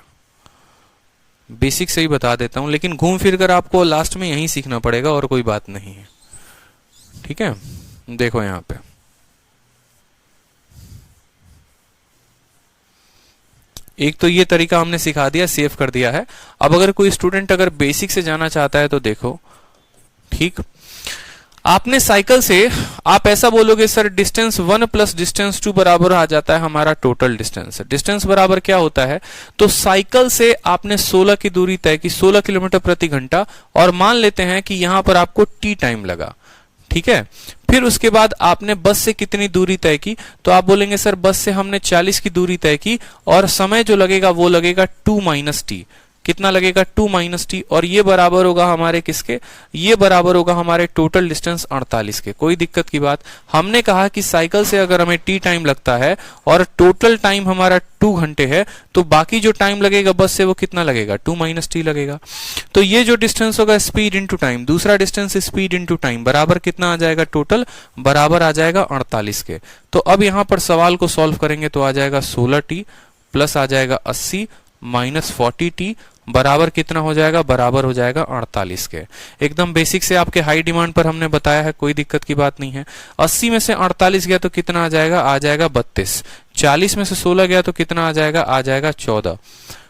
Speaker 1: बेसिक से ही बता देता हूं, लेकिन घूम फिर कर आपको लास्ट में यही सीखना पड़ेगा और कोई बात नहीं है, ठीक है। देखो यहां पे एक तो ये तरीका हमने सिखा दिया, सेव कर दिया है। अब अगर कोई स्टूडेंट अगर बेसिक से जाना चाहता है तो देखो, ठीक, आपने साइकिल से आप ऐसा बोलोगे सर डिस्टेंस 1 प्लस डिस्टेंस 2 बराबर आ जाता है हमारा टोटल डिस्टेंस। डिस्टेंस बराबर क्या होता है, तो साइकिल से आपने 16 की दूरी तय की, 16 किलोमीटर प्रति घंटा, और मान लेते हैं कि यहां पर आपको टी टाइम लगा, ठीक है। फिर उसके बाद आपने बस से कितनी दूरी तय की, तो आप बोलेंगे सर बस से हमने 40 की दूरी तय की और समय जो लगेगा वो लगेगा 2 माइनस टी, कितना लगेगा 2 माइनस टी, और ये बराबर होगा हमारे किसके, ये बराबर होगा हमारे टोटल डिस्टेंस 48 के। कोई दिक्कत की बात, हमने कहा कि साइकिल से अगर हमें टी टाइम लगता है और टोटल टाइम हमारा 2 घंटे है तो बाकी जो टाइम लगेगा बस से वो कितना लगेगा 2 माइनस टी लगेगा। तो ये जो डिस्टेंस होगा स्पीड इंटू टाइम, दूसरा डिस्टेंस स्पीड इंटू टाइम बराबर कितना आ जाएगा, टोटल बराबर आ जाएगा 48 के। तो अब यहां पर सवाल को सॉल्व करेंगे तो आ जाएगा 16 टी प्लस आ जाएगा 80 माइनस 40 टी बराबर कितना हो जाएगा, बराबर हो जाएगा 48 के। एकदम बेसिक से आपके हाई डिमांड पर हमने बताया है, कोई दिक्कत की बात नहीं है। 80 में से 48 गया तो कितना आ जाएगा, आ जाएगा 32। 40 में से 16 गया तो कितना आ जाएगा, आ जाएगा 14।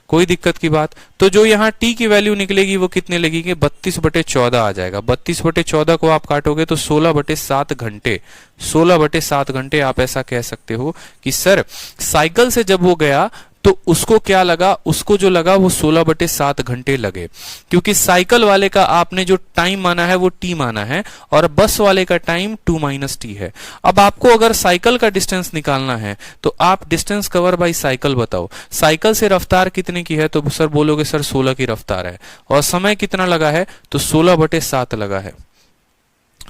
Speaker 1: कोई दिक्कत की बात, तो जो यहाँ t की वैल्यू निकलेगी वो कितने लगेगी, 32/14 आ जाएगा। 32/14 को आप काटोगे तो 16/7 घंटे, 16/7 घंटे आप ऐसा कह सकते हो कि सर साइकिल से जब वो गया तो उसको क्या लगा, उसको जो लगा वो 16/7 घंटे लगे, क्योंकि साइकिल वाले का आपने जो टाइम माना है वो टी माना है और बस वाले का टाइम 2 माइनस टी है। अब आपको अगर साइकिल का डिस्टेंस निकालना है तो आप डिस्टेंस कवर बाई साइकिल बताओ, साइकिल से रफ्तार कितने की है, तो सर बोलोगे सर 16 की रफ्तार है, और समय कितना लगा है, तो 16/7 लगा है।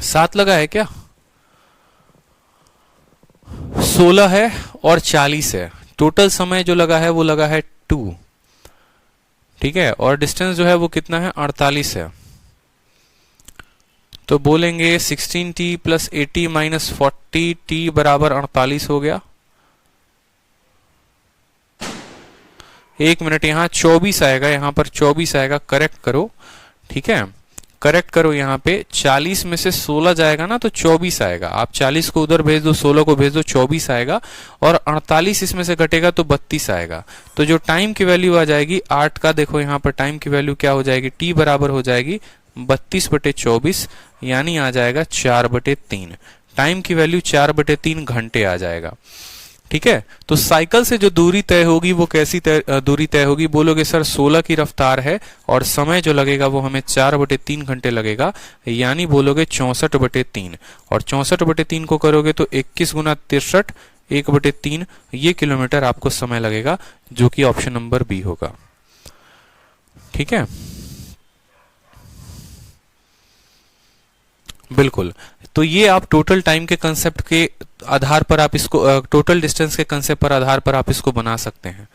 Speaker 1: 7 लगा है क्या, 16 है और 40 है, टोटल समय जो लगा है वो लगा है 2, ठीक है, और डिस्टेंस जो है वो कितना है 48 है। तो बोलेंगे 16t प्लस 80 माइनस 40t बराबर 48 हो गया। 1 मिनट, यहां 24 आएगा, यहां पर 24 आएगा, करेक्ट करो, ठीक है, करेक्ट करो यहाँ पे, 40 में से 16 जाएगा ना तो 24 आएगा। आप 40 को उधर भेज दो, 16 को भेज दो, 24 आएगा, और 48 इसमें से घटेगा तो 32 आएगा। तो जो टाइम की वैल्यू आ जाएगी 8 का, देखो यहाँ पर टाइम की वैल्यू क्या हो जाएगी, टी बराबर हो जाएगी 32/24, यानी आ जाएगा 4/3। टाइम की वैल्यू 4/3 घंटे आ जाएगा। ठीक है, तो साइकिल से जो दूरी तय होगी वो कैसी दूरी तय होगी, बोलोगे सर 16 की रफ्तार है और समय जो लगेगा वो हमें 4/3 घंटे लगेगा, यानी बोलोगे 64/3, और 64/3 को करोगे तो 21 गुना 63, 1/3 ये किलोमीटर आपको समय लगेगा, जो कि ऑप्शन नंबर बी होगा। ठीक है, बिल्कुल। तो ये आप टोटल टाइम के कंसेप्ट के आधार पर आप इसको, टोटल डिस्टेंस के कंसेप्ट पर आधार पर आप इसको बना सकते हैं,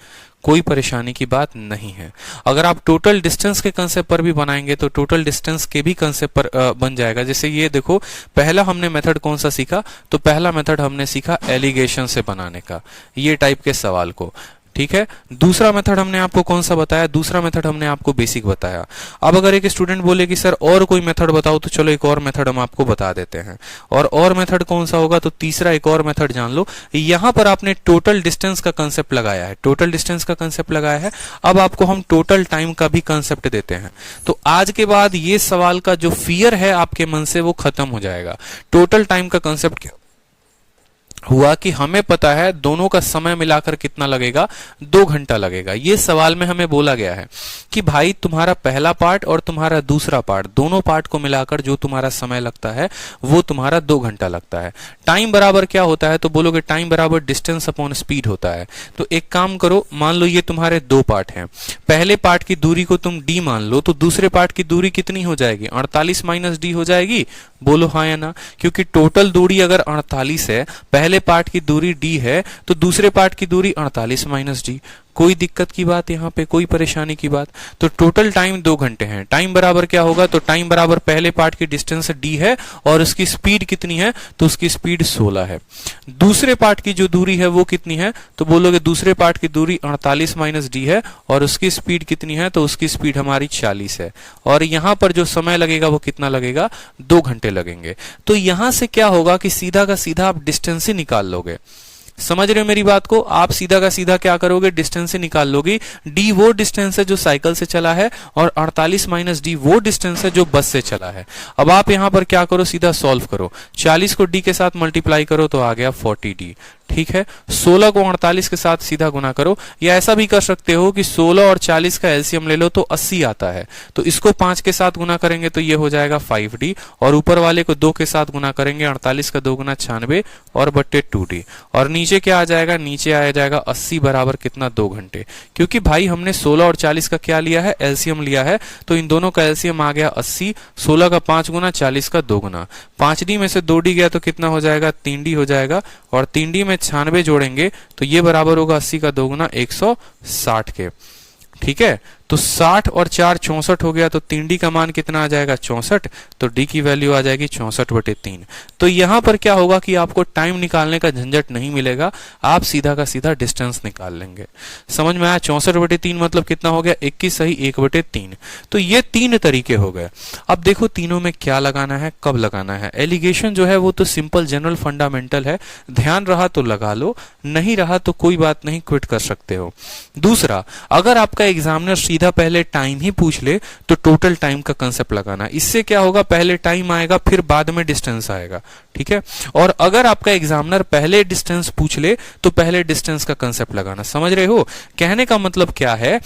Speaker 1: कोई परेशानी की बात नहीं है। अगर आप टोटल डिस्टेंस के कंसेप्ट पर भी बनाएंगे तो टोटल डिस्टेंस के भी कंसेप्ट पर बन जाएगा। जैसे ये देखो, पहला हमने मेथड कौन सा सीखा, तो पहला मेथड हमने सीखा एलिगेशन से बनाने का, ये टाइप के सवाल को। ठीक है, दूसरा मेथड हमने आपको कौन सा बताया, दूसरा मेथड हमने आपको बेसिक बताया। अब अगर एक स्टूडेंट बोले कि सर और कोई मेथड बताओ, तो चलो एक और मेथड हम आपको बता देते हैं। और मेथड कौन सा होगा, तो तीसरा एक और मेथड जान लो। यहां पर आपने टोटल डिस्टेंस का कंसेप्ट लगाया है, टोटल डिस्टेंस का कंसेप्ट लगाया है। अब आपको हम टोटल टाइम का भी कंसेप्ट देते हैं। तो आज के बाद ये सवाल का जो फियर है आपके मन से वो खत्म हो जाएगा। टोटल टाइम का कंसेप्ट क्या हुआ कि हमें पता है दोनों का समय मिलाकर कितना लगेगा, 2 घंटा लगेगा। ये सवाल में हमें बोला गया है कि भाई तुम्हारा पहला पार्ट और तुम्हारा दूसरा पार्ट, दोनों पार्ट को मिलाकर जो तुम्हारा समय लगता है वो तुम्हारा 2 घंटा लगता है। टाइम बराबर क्या होता है, तो बोलोगे टाइम बराबर डिस्टेंस अपॉन स्पीड होता है। तो एक काम करो, मान लो ये तुम्हारे 2 पार्ट हैं, पहले पार्ट की दूरी को तुम डी मान लो, तो दूसरे पार्ट की दूरी कितनी हो जाएगी, 48 माइनस डी हो जाएगी। बोलो हाँ या ना, क्योंकि टोटल दूरी अगर 48 है, पहले पार्ट की दूरी d है, तो दूसरे पार्ट की दूरी 48 माइनस डी। कोई दिक्कत की बात यहाँ पे, कोई परेशानी की बात। तो टोटल टाइम 2 घंटे हैं। टाइम बराबर क्या होगा, तो टाइम बराबर पहले पार्ट की डिस्टेंस d है और उसकी स्पीड कितनी है, तो उसकी स्पीड 16 है। दूसरे पार्ट की जो दूरी है वो कितनी है, तो बोलोगे दूसरे पार्ट की दूरी 48 माइनस डी है और उसकी स्पीड कितनी है, तो उसकी स्पीड हमारी 40 है। और यहां पर जो समय लगेगा वो कितना लगेगा, 2 घंटे लगेंगे। तो यहां से क्या होगा कि सीधा का सीधा आप डिस्टेंस ही निकाल लोगे। समझ रहे हो मेरी बात को, आप सीधा का सीधा क्या करोगे, डिस्टेंस से निकाल लोगे। डी वो डिस्टेंस है जो साइकिल से चला है और 48 माइनस डी वो डिस्टेंस है जो बस से चला है। अब आप यहां पर क्या करो, सीधा सॉल्व करो, 40 को डी के साथ मल्टीप्लाई करो तो आ गया 40d। ठीक है, 16 को 48 के साथ सीधा गुना करो, या ऐसा भी कर सकते हो कि 16 और 40 का एलसीएम ले लो तो 80 आता है, तो इसको 5 के साथ गुना करेंगे तो ये हो जाएगा 5d, और ऊपर वाले को 2 के साथ गुना करेंगे, 48 का 2 गुना 96 और बट्टे 2d। और नीचे क्या आ जाएगा, नीचे आ जाएगा 80 बराबर कितना, 2 घंटे। क्योंकि भाई हमने 16 और 40 का क्या लिया है, एलसीएम लिया है, तो इन दोनों का एलसीएम आ गया 80। 16 का 5 गुना, 40 का 2 गुना, 5d में से 2d गया तो कितना हो जाएगा, 3d हो जाएगा, और 3d में 96 जोड़ेंगे तो ये बराबर होगा 80 का 2 गुना 160 के। ठीक है, तो 60 और 4 64 हो गया, तो 3d का मान कितना आ जाएगा, 64, तो d की वैल्यू आ जाएगी 64/3। तो यहां पर क्या होगा कि आपको टाइम निकालने का झंझट नहीं मिलेगा, आप सीधा का सीधा डिस्टेंस निकाल लेंगे। समझ में आया, 64/3 मतलब कितना हो गया, 21 सही 1/3। तो ये 3 तरीके हो गए। अब देखो तीनों में क्या लगाना है, कब लगाना है। एलिगेशन जो है वो तो सिंपल जनरल फंडामेंटल है, ध्यान रहा तो लगा लो, नहीं रहा तो कोई बात नहीं, क्विट कर सकते हो। दूसरा, अगर आपका एग्जामिनर सीधा पहले टाइम ही पूछ ले तो टोटल टाइम का कंसेप्ट लगाना। इससे क्या होगा, पहले टाइम आएगा फिर बाद में डिस्टेंस आएगा। ठीक है, और अगर आपका एग्जामिनर पहले डिस्टेंस पूछ ले तो पहले डिस्टेंस का कंसेप्ट लगाना। समझ रहे हो, कहने का मतलब क्या है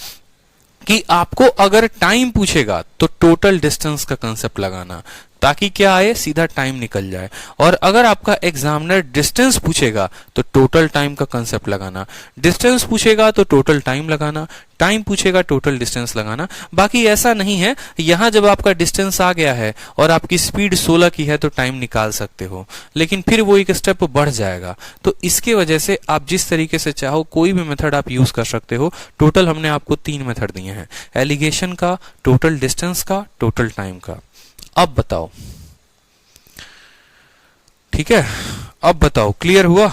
Speaker 1: कि आपको अगर टाइम पूछेगा तो टोटल डिस्टेंस का कंसेप्ट लगाना, ताकि क्या आए, सीधा टाइम निकल जाए। और अगर आपका एग्जामिनर डिस्टेंस पूछेगा तो टोटल टाइम का कंसेप्ट लगाना, डिस्टेंस पूछेगा तो टोटल टाइम लगाना, टाइम पूछेगा टोटल डिस्टेंस लगाना। बाकी ऐसा नहीं है, यहां जब आपका डिस्टेंस आ गया है और आपकी स्पीड 16 की है तो टाइम निकाल सकते हो, लेकिन फिर वो एक स्टेप बढ़ जाएगा। तो इसके वजह से आप जिस तरीके से चाहो कोई भी मेथड आप यूज कर सकते हो। टोटल हमने आपको 3 मेथड दिए हैं, एलिगेशन का, टोटल डिस्टेंस का, टोटल टाइम का। अब बताओ, ठीक है, अब बताओ क्लियर हुआ,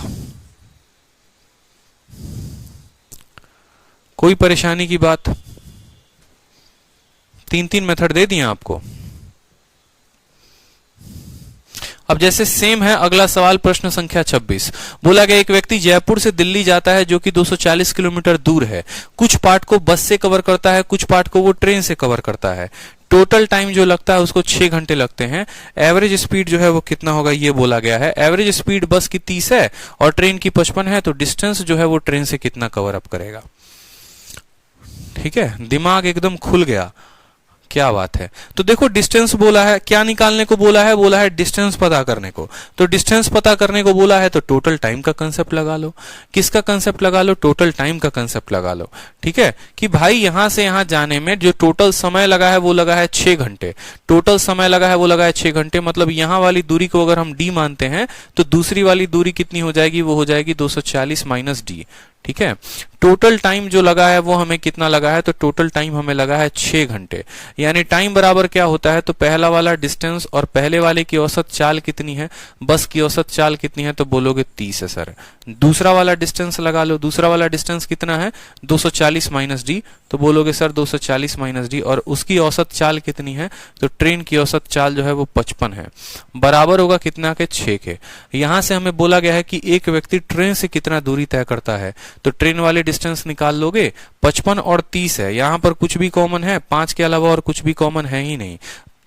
Speaker 1: कोई परेशानी की बात। 3 मेथड दे दिए आपको। अब जैसे सेम है अगला सवाल, प्रश्न संख्या 26। बोला गया एक व्यक्ति जयपुर से दिल्ली जाता है जो कि 240 किलोमीटर दूर है। कुछ पार्ट को बस से कवर करता है, कुछ पार्ट को वो ट्रेन से कवर करता है। टोटल टाइम जो लगता है उसको 6 घंटे लगते हैं। एवरेज स्पीड जो है वो कितना होगा ये बोला गया है। एवरेज स्पीड बस की 30 है और ट्रेन की 55 है, तो डिस्टेंस जो है वो ट्रेन से कितना कवर अप करेगा। ठीक है, दिमाग एकदम खुल गया, क्या बात है। तो देखो डिस्टेंस बोला है, क्या निकालने को बोला है, बोला है डिस्टेंस पता करने को। तो डिस्टेंस पता करने को बोला है तो टोटल टाइम का कंसेप्ट लगा लो। किसका कंसेप्ट लगा लो? टोटल टाइम का कंसेप्ट लगा लो। ठीक है, कि भाई यहां से यहां जाने में जो टोटल समय लगा है वो लगा है 6 घंटे। टोटल समय लगा है वो लगा है 6 घंटे, मतलब यहां वाली दूरी को अगर हम डी मानते हैं तो दूसरी वाली दूरी कितनी हो जाएगी? वो हो जाएगी 240 माइनस डी। ठीक है, टोटल टाइम जो लगा है वो हमें कितना लगा है? तो टोटल टाइम हमें लगा है 6 घंटे। यानी टाइम बराबर क्या होता है? तो पहला वाला डिस्टेंस और पहले वाले की औसत चाल कितनी है? बस की औसत चाल कितनी है? तो बोलोगे 30 है सर। दूसरा वाला डिस्टेंस लगा लो। दूसरा वाला डिस्टेंस कितना है? 240 माइनस डी। तो बोलोगे सर 240 माइनस डी। और उसकी औसत चाल कितनी है? तो ट्रेन की औसत चाल जो है वो 55 है। बराबर होगा कितना के? 6 के। यहां से हमें बोला गया है कि एक व्यक्ति ट्रेन से कितना दूरी तय करता है, तो ट्रेन वाले डिस्टेंस निकाल लोगे। 55 और 30 है, यहां पर कुछ भी कॉमन है? 5 के अलावा और कुछ भी कॉमन है ही नहीं।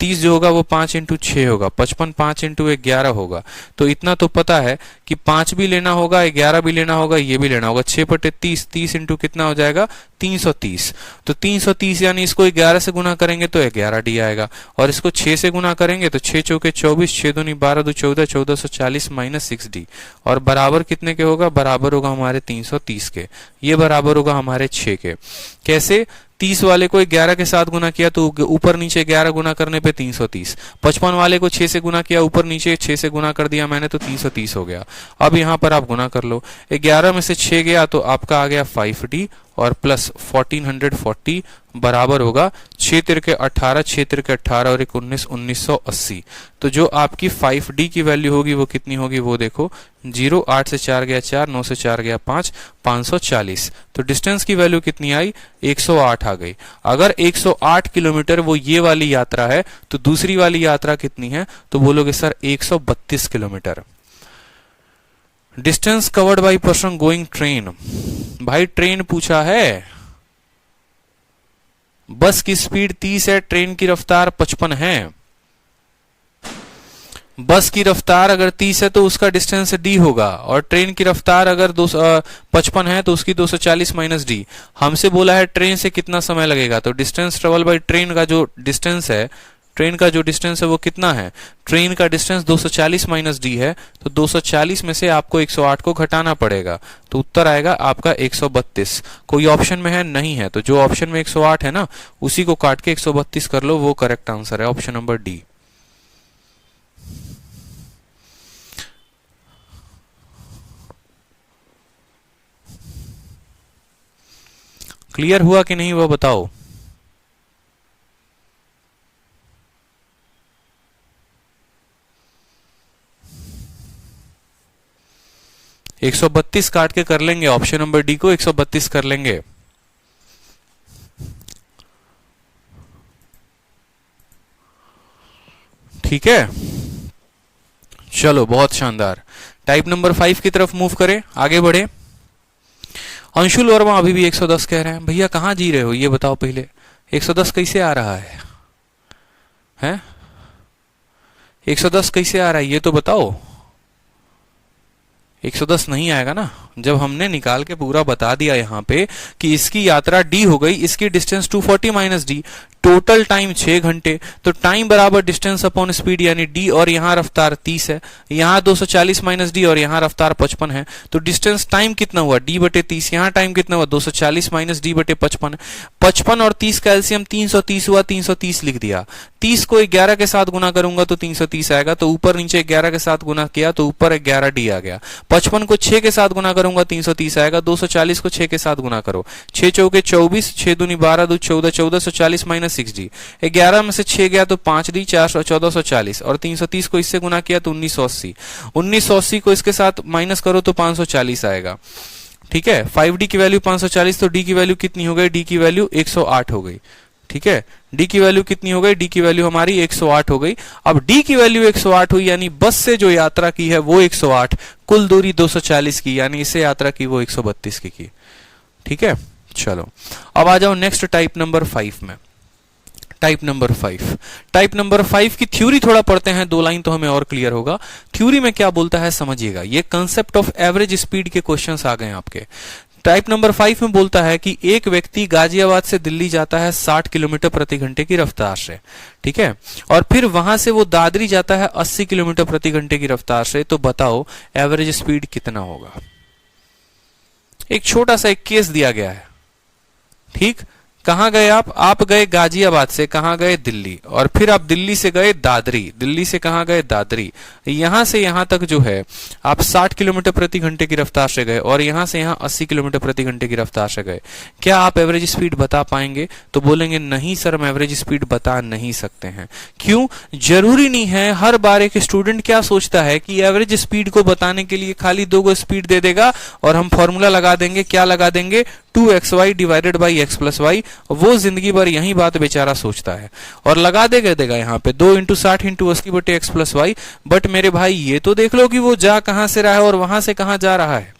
Speaker 1: 30 जो होगा वो 5 इंटू 6 होगा, 55 5 इंटू 11 होगा। तो इतना तो पता है कि 5 भी लेना होगा, 11 भी लेना होगा, ये भी लेना होगा। 6 बटे 30, 30 इंटू कितना हो जाएगा? 330। तो 330 यानी इसको 11 से गुना करेंगे तो 11 डी आएगा, और इसको 6 से गुना करेंगे तो 6 चौके 24, 6 दूनी 12, 2 14, 1440 माइनस 6 डी। और बराबर कितने के होगा? बराबर होगा हमारे 330 के। ये बराबर होगा हमारे 6 के। कैसे? 30 वाले को 11 के साथ गुना किया तो ऊपर नीचे 11 गुना करने पे 330। 55 वाले को 6 से गुना किया, ऊपर नीचे 6 से गुना कर दिया मैंने, तो 330 हो गया। अब यहां पर आप गुना कर लो। 11 में से 6 गया तो आपका आ गया 5D और प्लस 1440 बराबर होगा 6 तिरके 18, 6 तिरके 18 और 19, 1980। तो जो आपकी 5D की वैल्यू होगी वो कितनी होगी? वो देखो 0, 8 से 4 गया 4, 9 से 4 गया 5, 540। तो डिस्टेंस की वैल्यू कितनी आई? 108 आ गई। अगर 108 किलोमीटर वो ये वाली यात्रा है तो दूसरी वाली यात्रा कितनी है? तो बोलोगे sir 132 kilometre. Distance covered by person going train. भाई ट्रेन पूछा है, बस की स्पीड 30 है, ट्रेन की रफ्तार 55 है। बस की रफ्तार अगर 30 है तो उसका डिस्टेंस डी होगा, और ट्रेन की रफ्तार अगर 55 है तो उसकी 240 माइनस डी। हमसे बोला है ट्रेन से कितना समय लगेगा, तो डिस्टेंस ट्रेवल बाई ट्रेन का जो डिस्टेंस है, ट्रेन का जो डिस्टेंस है वो कितना है? ट्रेन का डिस्टेंस 240 माइनस डी है, तो 240 में से आपको 108 को घटाना पड़ेगा, तो उत्तर आएगा आपका 132। कोई ऑप्शन में है? नहीं है। तो जो ऑप्शन में 108 है ना, उसी को काट के 132 कर लो, वो करेक्ट आंसर है, ऑप्शन नंबर डी। क्लियर हुआ कि नहीं, वो बताओ। 132 काट के कर लेंगे, ऑप्शन नंबर डी को 132 कर लेंगे। ठीक है, चलो बहुत शानदार। टाइप नंबर 5 की तरफ मूव करें, आगे बढ़े। अंशुल वर्मा अभी भी 110 कह रहे हैं। भैया कहां जी रहे हो ये बताओ पहले, 110 कैसे आ रहा है? हैं 110 कैसे आ रहा है ये तो बताओ। 110 नहीं आएगा ना, जब हमने निकाल के पूरा बता दिया यहाँ पे कि इसकी यात्रा डी हो गई, इसकी distance 240 minus D, total time 6 घंटे, तो टाइम बराबर डिस्टेंस अपॉन स्पीड यानी डी, और यहाँ रफ्तार 30 है, यहाँ 240 माइनस डी और यहाँ रफ्तार 55 है, तो डिस्टेंस टाइम कितना हुआ? डी बटे 30। यहाँ टाइम कितना हुआ? 240 माइनस डी बटे 55। 55 और 30 का एलसीएम 330 हुआ, 330 लिख दिया। 30 को 11 के साथ गुना करूंगा तो 330 आएगा, तो ऊपर नीचे 11 के साथ गुना किया तो ऊपर 11 डी आ गया। 55 को 6 के साथ गुना करूंगा 330 आएगा। 240 को 6 के साथ गुना करो, 6 चौके 24, 6 दूनी 12, 2 14, 1440 माइनस 6 डी। 11 में से 6 गया तो 5 डी, 1440, और 330 को इससे गुना किया तो 1980। 1980 को इसके साथ माइनस करो तो 540 आएगा। ठीक है, 5D की वैल्यू 540, तो D की वैल्यू कितनी हो गई? D की वैल्यू 108 हो गई। ठीक है, डी की वैल्यू कितनी हो गई, डी की वैल्यू हमारी 108 हो गई। अब डी की वैल्यू 108 हुई यानी बस से जो यात्रा की है वो 108, कुल दूरी 240 की, यानी इससे यात्रा की वो 132 की। ठीक है, चलो अब आ जाओ नेक्स्ट टाइप नंबर 5 में। टाइप नंबर 5 की थ्योरी थोड़ा पढ़ते हैं, 2 लाइन तो हमें और क्लियर होगा। थ्योरी में क्या बोलता है समझिएगा, ये कंसेप्ट ऑफ एवरेज स्पीड के क्वेश्चंस आ गए आपके। टाइप नंबर 5 में बोलता है कि एक व्यक्ति गाजियाबाद से दिल्ली जाता है 60 किलोमीटर प्रति घंटे की रफ्तार से, ठीक है, और फिर वहां से वो दादरी जाता है 80 किलोमीटर प्रति घंटे की रफ्तार से। तो बताओ एवरेज स्पीड कितना होगा। एक छोटा सा एक केस दिया गया है, ठीक, कहां गए आप गए गाजियाबाद से कहां गए, दिल्ली, और फिर आप दिल्ली से गए दादरी, दिल्ली से कहां गए, दादरी। यहां से यहां तक जो है आप 60 किलोमीटर प्रति घंटे की रफ्तार से गए और यहां से यहां 80 किलोमीटर प्रति घंटे की रफ्तार से गए। क्या आप एवरेज स्पीड बता पाएंगे? तो बोलेंगे नहीं सर, हम एवरेज स्पीड बता नहीं सकते हैं। क्यों? जरूरी नहीं है। हर बार एक स्टूडेंट क्या सोचता है कि एवरेज स्पीड को बताने के लिए खाली 2 गो स्पीड दे देगा और हम फॉर्मूला लगा देंगे। क्या लगा देंगे? 2xy divided by x plus Y. वो जिंदगी भर यही बात बेचारा सोचता है और लगा देगा यहाँ पे 2 × 60 × 80 बटे x प्लस वाई। बट मेरे भाई ये तो देख लो कि वो जा कहां से रहा है और वहां से कहां जा रहा है।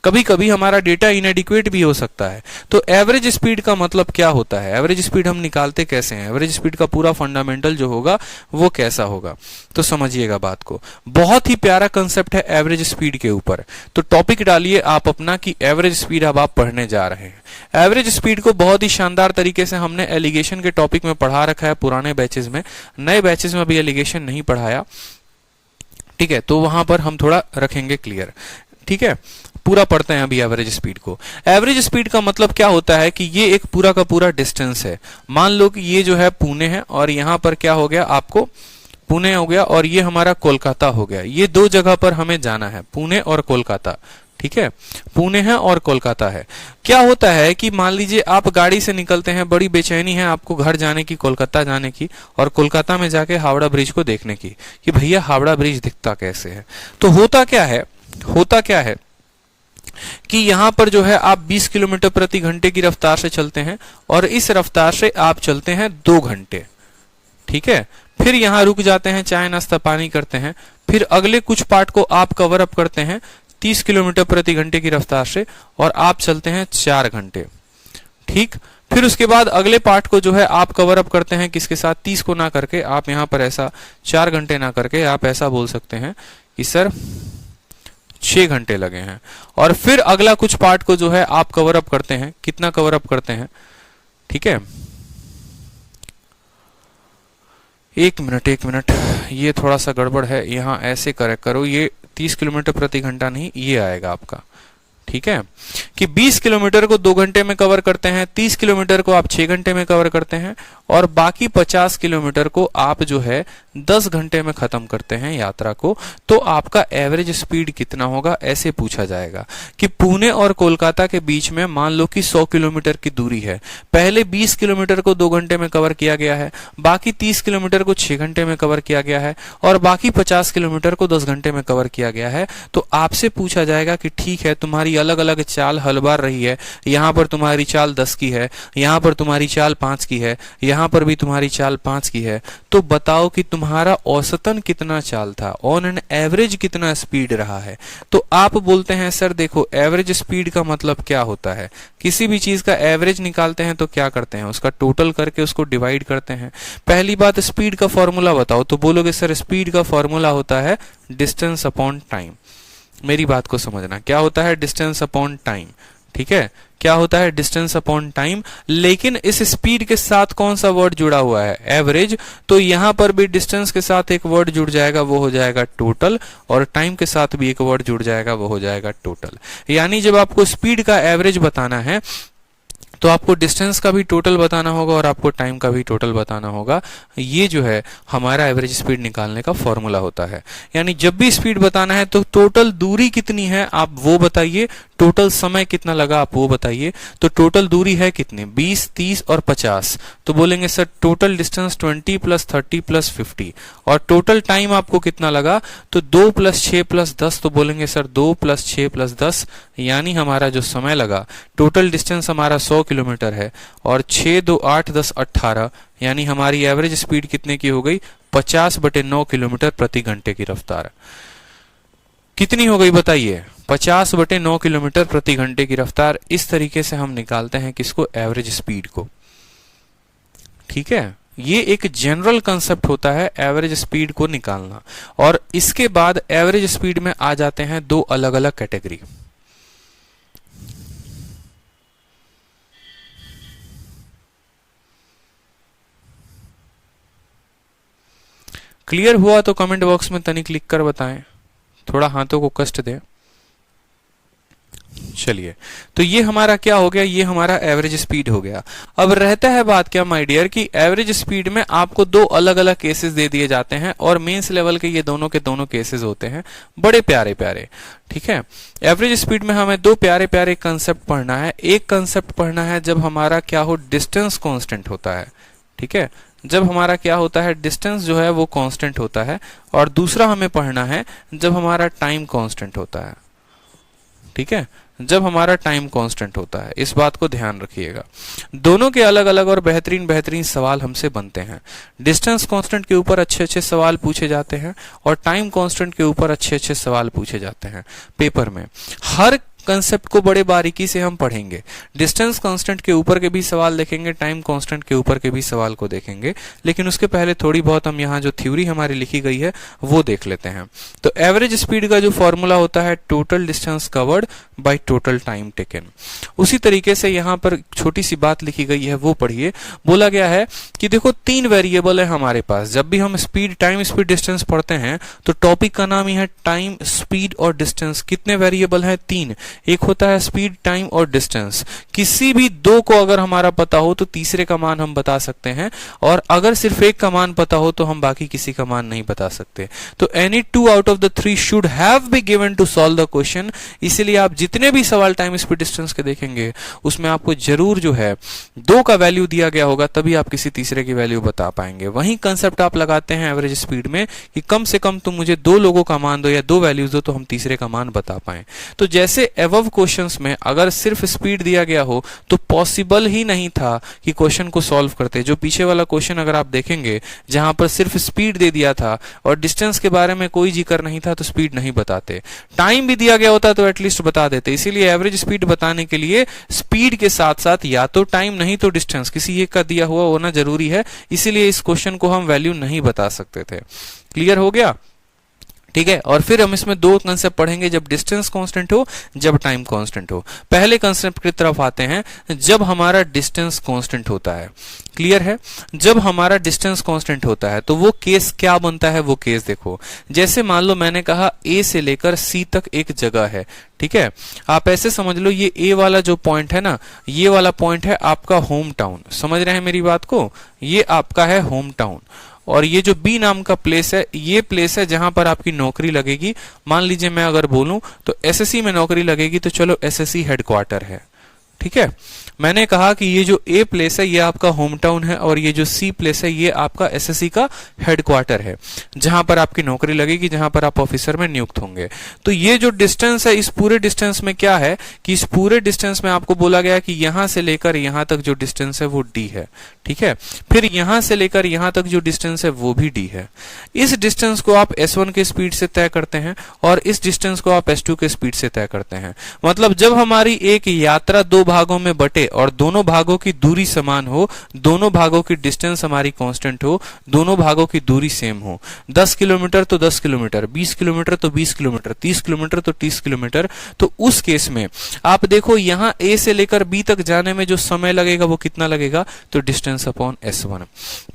Speaker 1: कभी कभी हमारा डेटा इनएडिक्वेट भी हो सकता है। तो एवरेज स्पीड का मतलब क्या होता है, एवरेज स्पीड हम निकालते कैसे हैं, एवरेज स्पीड का पूरा फंडामेंटल जो होगा वो कैसा होगा, तो समझिएगा बात को। बहुत ही प्यारा कंसेप्ट है एवरेज स्पीड के ऊपर। तो टॉपिक डालिए आप अपना कि एवरेज स्पीड अब आप पढ़ने जा रहे हैं। एवरेज स्पीड को बहुत ही शानदार तरीके से हमने एलिगेशन के टॉपिक में पढ़ा रखा है पुराने बैचेस में। नए बैचेस में अभी एलिगेशन नहीं पढ़ाया, ठीक है, तो वहां पर हम थोड़ा रखेंगे क्लियर। ठीक है, पूरा पढ़ते हैं अभी एवरेज स्पीड को। एवरेज स्पीड का मतलब क्या होता है कि ये एक पूरा का पूरा डिस्टेंस है। मान लो कि ये जो है पुणे है और यहां पर क्या हो गया, आपको पुणे हो गया और ये हमारा कोलकाता हो गया। ये 2 जगह पर हमें जाना है, पुणे और कोलकाता। ठीक है, पुणे है और कोलकाता है। क्या होता है कि मान लीजिए आप गाड़ी से निकलते हैं, बड़ी बेचैनी है आपको घर जाने की, कोलकाता जाने की, और कोलकाता में जाके हावड़ा ब्रिज को देखने की कि भैया हावड़ा ब्रिज दिखता कैसे है। तो होता क्या है कि यहां पर जो है आप 20 किलोमीटर प्रति घंटे की रफ्तार से चलते हैं और इस रफ्तार से आप चलते हैं 2 घंटे। ठीक है, फिर यहां रुक जाते हैं, चाय नाश्ता पानी करते हैं, फिर अगले कुछ पार्ट को आप कवर अप करते हैं 30 किलोमीटर प्रति घंटे की रफ्तार से और आप चलते हैं 4 घंटे। ठीक, फिर उसके बाद अगले पार्ट को जो है आप कवर अप करते हैं किसके साथ, 30 को ना करके आप यहां पर ऐसा 4 घंटे ना करके आप ऐसा बोल सकते हैं कि सर 6 घंटे लगे हैं। और फिर अगला कुछ पार्ट को जो है आप कवर अप करते हैं, कितना कवर अप करते हैं, ठीक है, एक मिनट, ये थोड़ा सा गड़बड़ है, यहां ऐसे करेक्ट करो, ये 30 किलोमीटर प्रति घंटा नहीं, ये आएगा आपका। ठीक है, कि 20 किलोमीटर को 2 घंटे में कवर करते हैं, 30 किलोमीटर को आप 6 घंटे में कवर करते हैं और बाकी 50 किलोमीटर को आप जो है 10 घंटे में खत्म करते हैं यात्रा को। तो आपका एवरेज स्पीड कितना होगा, ऐसे पूछा जाएगा कि पुणे और कोलकाता के बीच में मान लो कि 100 किलोमीटर की दूरी है। पहले 20 किलोमीटर को 2 घंटे में कवर किया गया है, बाकी 30 किलोमीटर को 6 घंटे में कवर किया गया है और बाकी 50 किलोमीटर को 10 घंटे में कवर किया गया है। तो आपसे पूछा जाएगा कि ठीक है, तुम्हारी अलग अलग चाल हल बार रही है, यहां पर तुम्हारी चाल 10 की है, यहां पर तुम्हारी चाल 5 की है, यहां पर भी तुम्हारी चाल 5 की है। तो बताओ कि तुम्हारा औसतन कितना चाल था, ऑन एन एवरेज कितना स्पीड रहा है। तो आप बोलते हैं सर देखो एवरेज स्पीड का मतलब क्या होता है, किसी भी चीज का एवरेज निकालते हैं तो क्या करते हैं, उसका टोटल करके उसको डिवाइड करते हैं। पहली बात स्पीड का फॉर्मूला बताओ, तो बोलोगे सर स्पीड का फॉर्मूला होता है डिस्टेंस अपॉन टाइम। मेरी बात को समझना, क्या होता है डिस्टेंस अपॉन टाइम। ठीक है, क्या होता है डिस्टेंस अपॉन टाइम। लेकिन इस स्पीड के साथ कौन सा वर्ड जुड़ा हुआ है, एवरेज। तो यहां पर भी डिस्टेंस के साथ एक वर्ड जुड़ जाएगा, वो हो जाएगा टोटल, और टाइम के साथ भी एक वर्ड जुड़ जाएगा, वो हो जाएगा टोटल। यानी जब आपको स्पीड का एवरेज बताना है तो आपको डिस्टेंस का भी टोटल बताना होगा और आपको टाइम का भी टोटल बताना होगा। ये जो है हमारा एवरेज स्पीड निकालने का फॉर्मूला होता है। यानी जब भी स्पीड बताना है तो टोटल दूरी कितनी है आप वो बताइए, टोटल समय कितना लगा आप वो बताइए। तो टोटल दूरी है कितने, 20, 30 और 50। तो बोलेंगे सर टोटल डिस्टेंस 20 + 30 + 50। और टोटल टाइम आपको कितना लगा, तो 2 + 6 + 10। तो बोलेंगे सर 2 + 6 + 10, यानी हमारा जो समय लगा, टोटल डिस्टेंस हमारा 100 किलोमीटर है और 6 2 8 10 18, यानी हमारी एवरेज स्पीड कितने की हो गई? 50/9 किलोमीटर प्रति घंटे की रफ्तार। कितनी हो गई बताइए? 50/9 किलोमीटर प्रति घंटे की रफ्तार। इस तरीके से हम निकालते हैं किसको? एवरेज स्पीड को। ठीक है, ये एक जनरल कंसेप्ट होता है एवरेज स्पीड को निकालना। और इसके बाद एवरेज स्पीड में आ जाते हैं दो अलग अलग कैटेगरी। क्लियर हुआ तो कमेंट बॉक्स में तनिक लिख कर बताएं, थोड़ा हाथों को कष्ट दें। चलिए, तो ये हमारा क्या हो गया? ये हमारा एवरेज स्पीड हो गया। अब रहता है बात क्या माय डियर कि एवरेज स्पीड में आपको दो अलग अलग केसेस दे दिए जाते हैं और मेंस लेवल के ये दोनों के दोनों केसेस होते हैं बड़े प्यारे प्यारे। ठीक है, एवरेज स्पीड में हमें दो प्यारे प्यारे कंसेप्ट पढ़ना है। एक कंसेप्ट पढ़ना है जब हमारा क्या हो? डिस्टेंस कांस्टेंट होता है। ठीक है, जब हमारा क्या होता है? डिस्टेंस जो है वो कांस्टेंट होता है। और दूसरा हमें पढ़ना है जब हमारा टाइम कांस्टेंट होता है। ठीक है, जब हमारा टाइम कांस्टेंट होता है। इस बात को ध्यान रखिएगा। दोनों के अलग अलग और बेहतरीन बेहतरीन सवाल हमसे बनते हैं। डिस्टेंस कांस्टेंट के ऊपर अच्छे अच्छे सवाल पूछे जाते हैं और टाइम कांस्टेंट के ऊपर अच्छे अच्छे सवाल पूछे जाते हैं पेपर में। हर कंसेप्ट को बड़े बारीकी से हम पढ़ेंगे। डिस्टेंस कांस्टेंट के ऊपर के भी सवाल देखेंगे, टाइम कांस्टेंट के ऊपर के भी सवाल को देखेंगे, लेकिन उसके पहले थोड़ी बहुत हम यहाँ जो थ्योरी हमारी लिखी गई है वो देख लेते हैं। तो एवरेज स्पीड का जो फॉर्मूला होता है total distance covered by total time taken. उसी तरीके से यहाँ पर छोटी सी बात लिखी गई है वो पढ़िए। बोला गया है कि देखो 3 वेरिएबल है हमारे पास। जब भी हम स्पीड, टाइम, स्पीड, डिस्टेंस पढ़ते हैं तो टॉपिक का नाम ही है टाइम, स्पीड और डिस्टेंस। कितने वेरिएबल हैं? 3। एक होता है स्पीड, टाइम और डिस्टेंस। किसी भी दो को अगर हमारा पता हो तो तीसरे का मान हम बता सकते हैं, और अगर सिर्फ एक का मान पता हो तो हम बाकी किसी का मान नहीं बता सकते। तो any 2 out of the 3 should have be given to solve the question. इसीलिए आप जितने भी सवाल टाइम, स्पीड, डिस्टेंस के देखेंगे उसमें आपको जरूर जो है 2 का वैल्यू दिया गया होगा, तभी आप किसी तीसरे की वैल्यू बता पाएंगे। वही कंसेप्ट आप लगाते हैं एवरेज स्पीड में कि कम से कम तुम मुझे 2 लोगों का मान दो या 2 वैल्यूज दो तो हम तीसरे का मान बता पाए। तो जैसे एवव क्वेश्चंस में अगर सिर्फ स्पीड दिया गया हो तो पॉसिबल ही नहीं था कि क्वेश्चन को सॉल्व करते। जो पीछे वाला क्वेश्चन अगर आप देखेंगे जहां पर सिर्फ स्पीड दे दिया था और डिस्टेंस के बारे में कोई जिक्र नहीं था तो स्पीड नहीं बताते। टाइम भी दिया गया होता तो एटलीस्ट बता देते। इसीलिए एवरेज स्पीड बताने के लिए स्पीड के साथ साथ या तो टाइम नहीं तो डिस्टेंस किसी एक का दिया हुआ होना जरूरी है। इसीलिए इस क्वेश्चन को हम वैल्यू नहीं बता सकते थे। क्लियर हो गया? ठीक है, और फिर हम इसमें 2 कंसेप्ट पढ़ेंगे, जब डिस्टेंस कांस्टेंट हो, जब टाइम कांस्टेंट हो। पहले कंसेप्ट की तरफ आते हैं, जब हमारा डिस्टेंस कांस्टेंट होता है। क्लियर है? जब हमारा डिस्टेंस कांस्टेंट होता है तो वो केस क्या बनता है? वो केस देखो, जैसे मान लो मैंने कहा ए से लेकर सी तक एक जगह है। ठीक है, आप ऐसे समझ लो ये ए वाला जो पॉइंट है ना, ये वाला पॉइंट है आपका होम टाउन। समझ रहे हैं मेरी बात को? ये आपका है होम टाउन। और ये जो बी नाम का प्लेस है, ये प्लेस है जहां पर आपकी नौकरी लगेगी। मान लीजिए मैं अगर बोलूं तो एसएससी में नौकरी लगेगी, तो चलो एसएससी हेडक्वार्टर है। ठीक है, मैंने कहा कि ये जो ए प्लेस है ये आपका होम टाउन है और ये जो सी प्लेस है ये आपका एसएससी का हेडक्वार्टर है, जहां पर आपकी नौकरी लगेगी, जहां पर आप ऑफिसर में नियुक्त होंगे। तो ये जो डिस्टेंस है, इस पूरे डिस्टेंस में क्या है कि इस पूरे डिस्टेंस में आपको बोला गया कि यहां से लेकर यहां तक जो डिस्टेंस है वो डी है। ठीक है, फिर यहां से लेकर यहां तक जो डिस्टेंस है वो भी डी है। इस डिस्टेंस को आप S1 के स्पीड से तय करते हैं और इस डिस्टेंस को आप S2 के स्पीड से तय करते हैं। मतलब जब हमारी एक यात्रा 2 भागों में बटे और दोनों भागों की दूरी समान हो, दोनों भागों की डिस्टेंस हमारी कांस्टेंट हो, दोनों भागों की दूरी सेम हो, 10 किलोमीटर तो 10 किलोमीटर, 20 किलोमीटर तो 20 किलोमीटर, 30 किलोमीटर तो 30 किलोमीटर, तो उस केस में आप देखो यहां ए से लेकर बी तक जाने में जो समय लगेगा वो कितना लगेगा? तो डिस्टेंस अपॉन S1।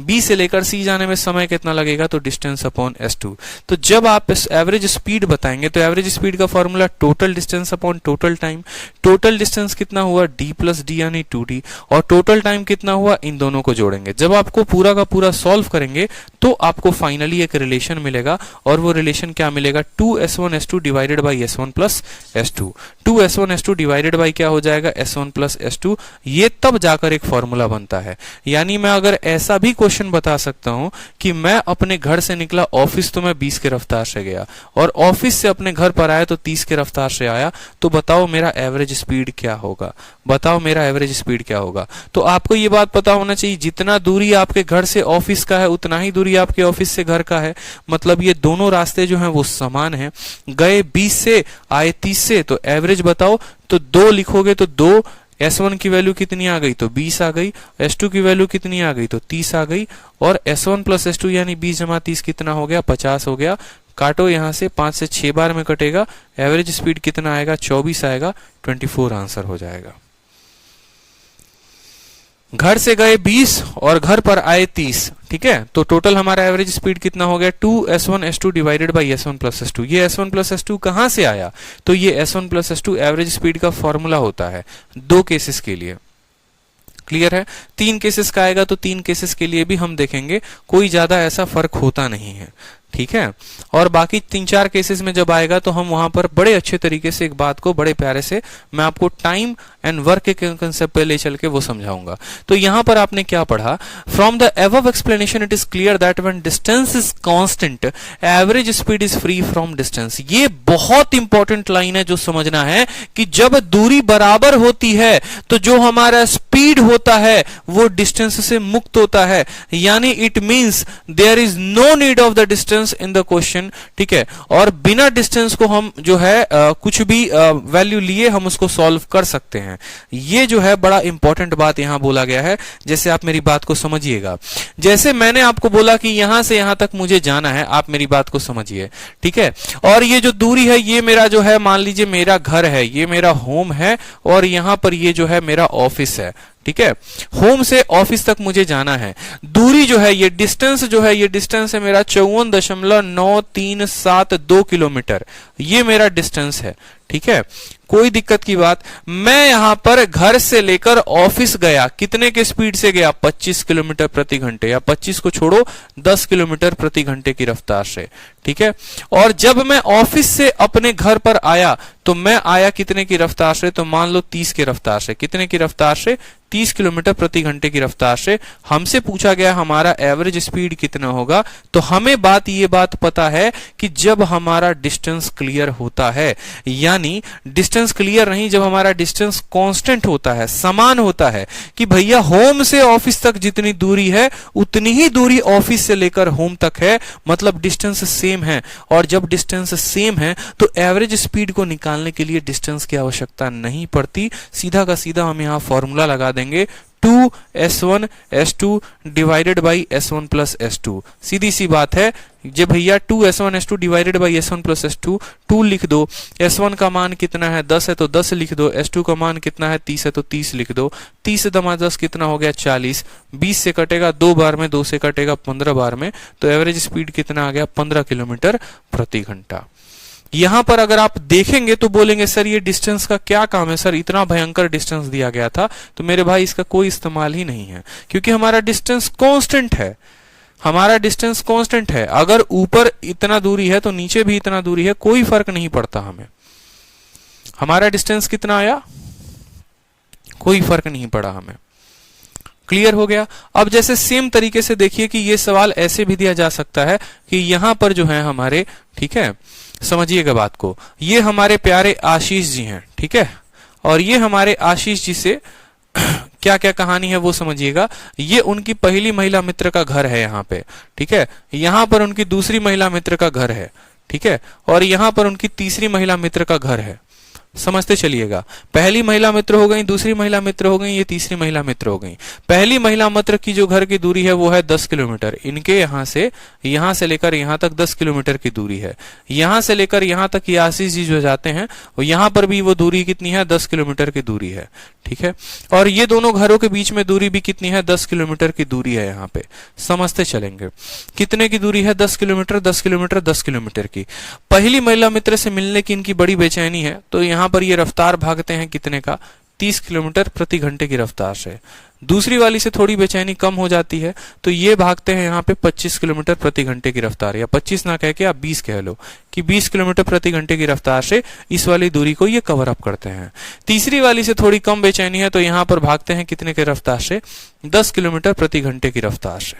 Speaker 1: बी से लेकर सी जाने में समय कितना लगेगा? तो डिस्टेंस अपॉन S2। तो जब आप एवरेज स्पीड बताएंगे तो एवरेज स्पीड का formula total distance upon total time. Total distance कितना हुआ? d प्लस डी यानी 2d, और टोटल टाइम कितना हुआ? इन दोनों को जोड़ेंगे। जब आपको पूरा का पूरा सॉल्व करेंगे तो आपको फाइनली एक रिलेशन मिलेगा, और वो रिलेशन क्या मिलेगा? 2s1 s2 divided by s1 plus s2। 2s1 s2 divided by क्या हो जाएगा? s1 plus s2। ये तब जाकर एक फॉर्मूला बनता है। यानी मैं अगर ऐसा भी क्वेश्चन बता सकता हूं कि मैं अपने घर से निकला ऑफिस तो मैं 20 के रफ्तार से गया, और ऑफिस से अपने घर पर आया तो 30 के रफ्तार से आया, तो बताओ मेरा एवरेज स्पीड क्या होगा? बताओ मेरा एवरेज स्पीड क्या होगा। तो आपको ये बात पता होना चाहिए, जितना दूरी आपके घर से ऑफिस का है उतना ही दूरी आपके ऑफिस से घर का है, मतलब ये दोनों रास्ते जो हैं वो समान हैं। गए 20 से आए 30 से, तो एवरेज बताओ, तो 2 लिखोगे तो 2, S1 की वैल्यू कितनी आ गई, तो 20 आ गई, S2 की वैल्यू कितनी आ गई, तो 30 आ गई, और S1 प्लस S2 यानी 20 जमा 30 कितना हो गया, 50 हो गया। काटो यहां से, 5 से 6 बार में कटेगा, एवरेज स्पीड कितना आएगा, 24 आएगा, 24 आंसर हो जाएगा। घर से गए 20 और घर पर आए 30, ठीक है, तो टोटल हमारा एवरेज स्पीड कितना हो गया, 2S1 S2 divided by S1 plus S2। ये S1 प्लस S2 कहां से आया, तो ये S1 plus S2 average speed का फॉर्मूला होता है 2 केसेस के लिए। क्लियर है। 3 केसेस का आएगा तो 3 केसेस के लिए भी हम देखेंगे, कोई ज्यादा ऐसा फर्क होता नहीं है, ठीक है। और बाकी 3-4 केसेस में जब आएगा तो हम वहां पर बड़े अच्छे तरीके से एक बात को बड़े प्यारे से मैं आपको टाइम एंड वर्क के कंसेप्ट पे ले चल के वो समझाऊंगा। तो यहां पर आपने क्या पढ़ा, from the above explanation it is clear that when distance is constant average speed is free from distance. ये बहुत इंपॉर्टेंट लाइन है जो समझना है कि जब दूरी बराबर होती है तो जो हमारा स्पीड होता है वो डिस्टेंस से मुक्त होता है, यानी it means there is no need of the distance in the question, ठीक है। और बिना डिस्टेंस को हम जो है कुछ भी वैल्यू लिए हम उसको सॉल्व कर सकते हैं। ये जो है बड़ा इंपॉर्टेंट बात यहां बोला गया है, जैसे आप मेरी बात को समझिएगा। जैसे मैंने आपको बोला कि यहां से यहां तक मुझे जाना है, आप मेरी बात को समझिए, ठीक है। और ये जो दूरी है ये मेरा जो है, मान लीजिए मेरा घर है, ये मेरा होम है, और यहां पर ये जो है मेरा ऑफिस है, ठीक है। होम से ऑफिस तक मुझे जाना है, दूरी जो है ये डिस्टेंस जो है, ये डिस्टेंस है मेरा 54.9372 किलोमीटर, ये मेरा डिस्टेंस है, ठीक है। कोई दिक्कत की बात, मैं यहां पर घर से लेकर ऑफिस गया, कितने के स्पीड से गया, 25 किलोमीटर प्रति घंटे, या 25 को छोड़ो 10 किलोमीटर प्रति घंटे की रफ्तार से, ठीक है। और जब मैं ऑफिस से अपने घर पर आया तो मैं आया कितने की रफ्तार से, तो मान लो 30 की रफ्तार से, कितने की रफ्तार से, 30 किलोमीटर प्रति घंटे की रफ्तार से। हमसे पूछा गया हमारा एवरेज स्पीड कितना होगा, तो हमें ये बात पता है कि जब हमारा डिस्टेंस क्लियर होता है, यानी डिस्टेंस क्लियर नहीं, जब हमारा डिस्टेंस कांस्टेंट होता है, समान होता है, कि भैया होम से ऑफिस तक जितनी दूरी है उतनी ही दूरी ऑफिस से लेकर होम तक है, मतलब डिस्टेंस सेम है। और जब डिस्टेंस सेम है तो एवरेज स्पीड को निकालने के लिए डिस्टेंस की आवश्यकता नहीं पड़ती, सीधा का सीधा हम यहां फॉर्मूला लगा देंगे 2S1 S2 divided by S1 plus S2। सीधी सी बात है, जब भैया 2S1 S2 divided by S1 plus S2, 2 लिख दो, S1 का मान कितना है 10 है तो 10 लिख दो, S2 का मान कितना है 30 है तो 30 लिख दो, 30 से 10 कितना हो गया 40, 20 से कटेगा 2 बार में, 2 से कटेगा 15 बार में, तो एवरेज स्पीड कितना आ गया 15 किलोमीटर प्रति घंटा। यहां पर अगर आप देखेंगे तो बोलेंगे सर ये डिस्टेंस का क्या काम है, सर इतना भयंकर डिस्टेंस दिया गया था, तो मेरे भाई इसका कोई इस्तेमाल ही नहीं है, क्योंकि हमारा डिस्टेंस कांस्टेंट है, हमारा डिस्टेंस कांस्टेंट है। अगर ऊपर इतना दूरी है तो नीचे भी इतना दूरी है, कोई फर्क नहीं पड़ता हमें। हमारा डिस्टेंस कितना आया, कोई फर्क नहीं पड़ा हमें। क्लियर हो गया। अब जैसे सेम तरीके से देखिए कि ये सवाल ऐसे भी दिया जा सकता है कि यहां पर जो है हमारे, ठीक है, समझिएगा बात को, ये हमारे प्यारे आशीष जी हैं, ठीक है, और ये हमारे आशीष जी से क्या क्या कहानी है वो समझिएगा। ये उनकी पहली महिला मित्र का घर है यहाँ पे, ठीक है, यहां पर उनकी दूसरी महिला मित्र का घर है, ठीक है, और यहां पर उनकी तीसरी महिला मित्र का घर है। समझते चलिएगा, पहली महिला मित्र हो गई, दूसरी महिला मित्र हो गई, ये तीसरी महिला मित्र हो गई। पहली महिला मित्र की जो घर की दूरी है वो है 10 किलोमीटर, इनके यहां से लेकर यहां तक 10 किलोमीटर की दूरी है। यहां से लेकर यहां तक ये आशीष जी जो जाते हैं और यहां पर भी वो दूरी कितनी है, 10 किलोमीटर की दूरी है, ठीक है। और ये दोनों घरों के बीच में दूरी भी कितनी है, 10 किलोमीटर की दूरी है। यहाँ पे समझते चलेंगे कितने की दूरी है, 10 किलोमीटर, 10 किलोमीटर, 10 किलोमीटर की। पहली महिला मित्र से मिलने की इनकी बड़ी बेचैनी है, तो यहाँ पर ये रफ्तार भागते हैं कितने का, 30 किलोमीटर प्रति घंटे की रफ्तार से। दूसरी वाली से थोड़ी बेचैनी कम हो जाती है, तो ये भागते हैं यहाँ पे 25 किलोमीटर प्रति घंटे की रफ्तार, या 25 ना कह के आप 20 कह लो कि 20 किलोमीटर प्रति घंटे की रफ्तार से इस वाली दूरी को ये कवर अप करते हैं। तीसरी वाली से थोड़ी कम बेचैनी है, तो यहाँ पर भागते हैं कितने की रफ्तार से, 10 किलोमीटर प्रति घंटे की रफ्तार से।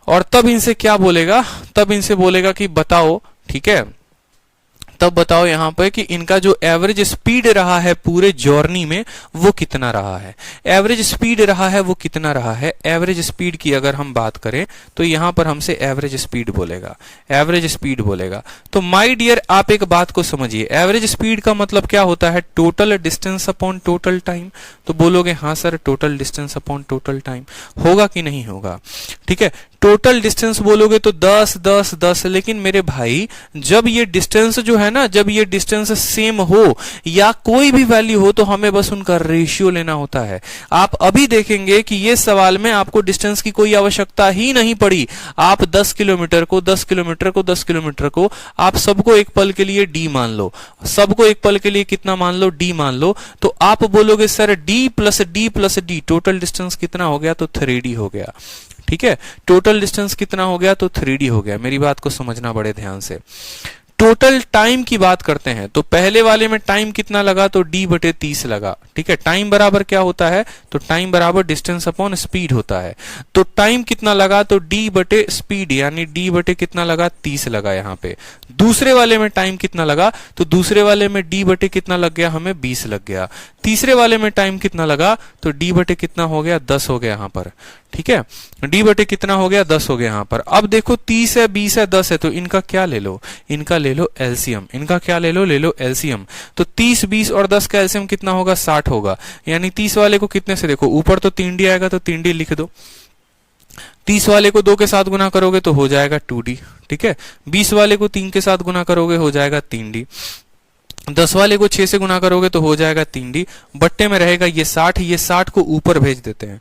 Speaker 1: और तब इनसे क्या बोलेगा, तब इनसे बोलेगा कि बताओ, ठीक है, तब बताओ यहां पर कि इनका जो एवरेज स्पीड रहा है पूरे जर्नी में वो कितना रहा है। एवरेज स्पीड रहा है वो कितना रहा है। एवरेज स्पीड की अगर हम बात करें तो यहां पर हमसे एवरेज स्पीड बोलेगा, एवरेज स्पीड बोलेगा। तो माय डियर आप एक बात को समझिए, एवरेज स्पीड का मतलब क्या होता है, total distance upon total time. तो बोलोगे हाँ sir total distance upon total time, होगा कि नहीं होगा। ठीक है, टोटल डिस्टेंस बोलोगे तो 10 10 10, लेकिन मेरे भाई जब ये डिस्टेंस जो है ना, जब ये डिस्टेंस सेम हो या कोई भी वैल्यू हो तो हमें बस उनका रेशियो लेना होता है। आप अभी देखेंगे कि ये सवाल में आपको डिस्टेंस की कोई आवश्यकता ही नहीं पड़ी। आप 10 किलोमीटर को 10 किलोमीटर को 10 किलोमीटर को आप सबको एक पल के लिए डी मान लो, सबको एक पल के लिए कितना मान लो, डी मान लो। तो आप बोलोगे sir D plus D plus D, total distance कितना हो गया, तो 3D हो गया। ठीक है, टोटल डिस्टेंस कितना हो गया, तो 3D हो गया। मेरी बात को समझना बड़े ध्यान से। टोटल टाइम की बात करते हैं तो पहले वाले में टाइम कितना लगा, तो d/30 लगा। ठीक है, टाइम बराबर क्या होता है, तो टाइम बराबर डिस्टेंस अपॉन स्पीड होता है। तो टाइम कितना लगा, तो d/स्पीड यानी d/ कितना लगा, 30 लगा यहाँ पे। दूसरे वाले में टाइम कितना लगा, तो दूसरे वाले में d/ कितना लग गया, हमें 20 लग गया। तीसरे वाले में टाइम कितना लगा, तो d/ कितना हो गया, 10 हो गया यहाँ पर। ठीक है, d/ कितना हो गया, 10 हो गया यहाँ पर। अब देखो 30 है, 20 है, 10 है, तो इनका क्या ले लो, इनका ले लो एलसीएम। इनका क्या ले लो एलसीएम। तो 30 20 और 10 का एलसीएम कितना होगा, 60 होगा। यानी 30 वाले को कितने से, देखो ऊपर तो 3D आएगा तो 3D लिख दो। 30 वाले को 2 के साथ गुना करोगे तो हो जाएगा 2D। ठीक है, 20 वाले को 3 के साथ गुना करोगे हो जाएगा 3D। 10 वाले को 6 से गुना करोगे तो हो जाएगा 3D। बट्टे में रहेगा ये 60, ये 60 को ऊपर भेज देते हैं,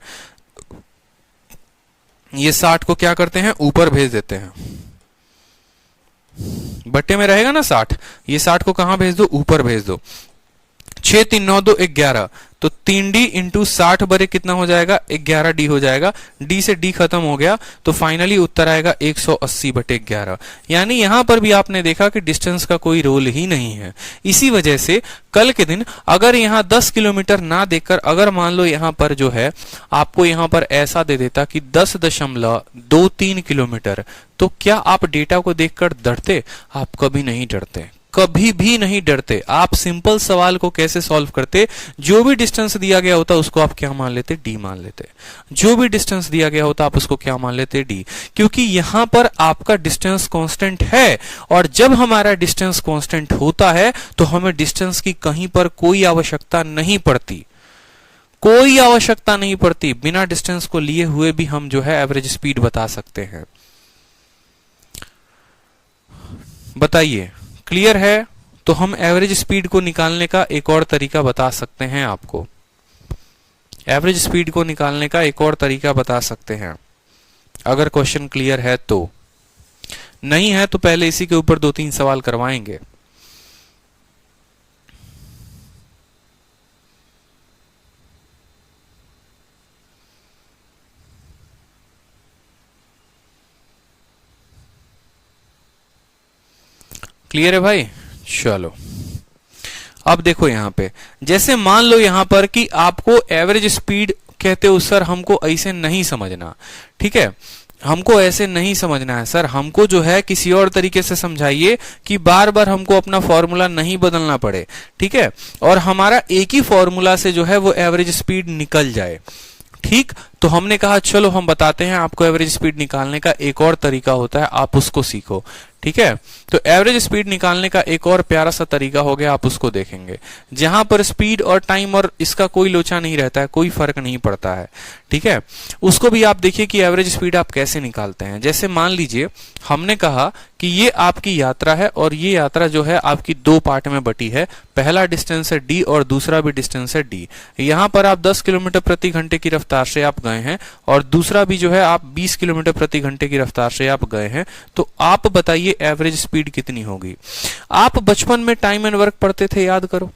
Speaker 1: ये 60 को क्या करते हैं, ऊपर भेज देते हैं। बट्टे में रहेगा ना 60, ये 60 को कहां भेज दो, ऊपर भेज दो। 6 3 9 2 11, तो 3D इंटू 60 बरे कितना हो जाएगा, 11D हो जाएगा। D से D खत्म हो गया तो फाइनली उत्तर आएगा 180/11। यानी यहां पर भी आपने देखा कि डिस्टेंस का कोई रोल ही नहीं है। इसी वजह से कल के दिन अगर यहां 10 किलोमीटर ना देकर अगर मान लो यहां पर जो है आपको यहां पर ऐसा दे देता कि 10.23 किलोमीटर, तो क्या आप डेटा को देखकर डरते? आप कभी नहीं डरते, कभी भी नहीं डरते। आप सिंपल सवाल को कैसे सॉल्व करते, जो भी डिस्टेंस दिया गया होता उसको आप क्या मान लेते, डी मान लेते। जो भी डिस्टेंस दिया गया होता आप उसको क्या मान लेते, डी। क्योंकि यहां पर आपका डिस्टेंस कांस्टेंट है, और जब हमारा डिस्टेंस कांस्टेंट होता है तो हमें डिस्टेंस की कहीं पर कोई आवश्यकता नहीं पड़ती, कोई आवश्यकता नहीं पड़ती। बिना डिस्टेंस को लिए हुए भी हम जो है एवरेज स्पीड बता सकते हैं। बताइए क्लियर है? तो हम एवरेज स्पीड को निकालने का एक और तरीका बता सकते हैं आपको, एवरेज स्पीड को निकालने का एक और तरीका बता सकते हैं, अगर क्वेश्चन क्लियर है तो। नहीं है तो पहले इसी के ऊपर 2-3 सवाल करवाएंगे। क्लियर है भाई? चलो अब देखो यहां पे, जैसे मान लो यहां पर कि आपको एवरेज स्पीड कहते हो सर, हमको ऐसे नहीं समझना। ठीक है, हमको ऐसे नहीं समझना है सर, हमको जो है किसी और तरीके से समझाइए कि बार बार हमको अपना फॉर्मूला नहीं बदलना पड़े। ठीक है, और हमारा एक ही फॉर्मूला से जो है वो एवरेज स्पीड निकल जाए। ठीक, तो हमने कहा चलो हम बताते हैं आपको एवरेज स्पीड निकालने का एक और तरीका होता है, आप उसको सीखो। ठीक है, तो एवरेज स्पीड निकालने का एक और प्यारा सा तरीका हो गया, आप उसको देखेंगे, जहां पर स्पीड और टाइम और इसका कोई लोचा नहीं रहता है, कोई फर्क नहीं पड़ता है। ठीक है, उसको भी आप देखिए कि एवरेज स्पीड आप कैसे निकालते हैं। जैसे मान लीजिए हमने कहा कि ये आपकी यात्रा है और ये यात्रा जो है आपकी 2 पार्ट में बटी है। पहला डिस्टेंस है d और दूसरा भी डिस्टेंस है d। यहां पर आप 10 किलोमीटर प्रति घंटे की रफ्तार से आप गए हैं और दूसरा भी जो है आप 20 किलोमीटर प्रति घंटे की रफ्तार से आप गए हैं। तो आप बताइए एवरेज स्पीड कितनी होगी। आप बचपन में टाइम एंड वर्क पढ़ते थे, याद करो।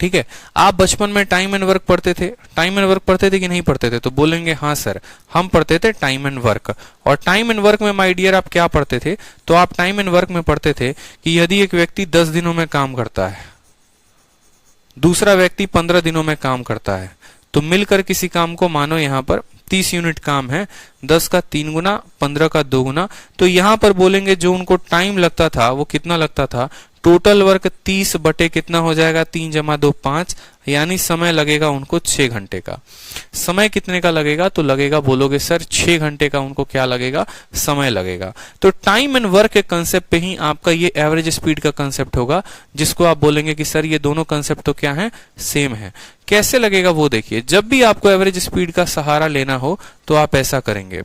Speaker 1: ठीक है, आप बचपन में टाइम एंड वर्क पढ़ते थे, टाइम एंड वर्क पढ़ते थे कि नहीं पढ़ते थे? तो बोलेंगे हाँ सर हम पढ़ते थे टाइम एंड वर्क। और टाइम एंड वर्क में माय डियर आप क्या पढ़ते थे? तो आप टाइम एंड वर्क में पढ़ते थे कि यदि एक व्यक्ति 10 दिनों में काम करता है, दूसरा व्यक्ति 15 दिनों में काम करता है, तो मिलकर किसी काम को मानो यहां पर 30 यूनिट काम है, 10 का 3 गुना, 15 का 2 गुना। तो यहां पर बोलेंगे जो उनको टाइम लगता था वो कितना लगता था, टोटल वर्क 30 बटे कितना हो जाएगा, 3 जमा 2 5, यानी समय लगेगा उनको 6 घंटे का। समय कितने का लगेगा, तो लगेगा, बोलोगे सर 6 घंटे का उनको क्या लगेगा, समय लगेगा। तो टाइम एंड वर्क के कंसेप्ट पे ही आपका ये एवरेज स्पीड का कंसेप्ट होगा, जिसको आप बोलेंगे कि सर ये दोनों कंसेप्ट तो क्या है, सेम है। कैसे लगेगा वो देखिए, जब भी आपको एवरेज स्पीड का सहारा लेना हो तो आप ऐसा करेंगे,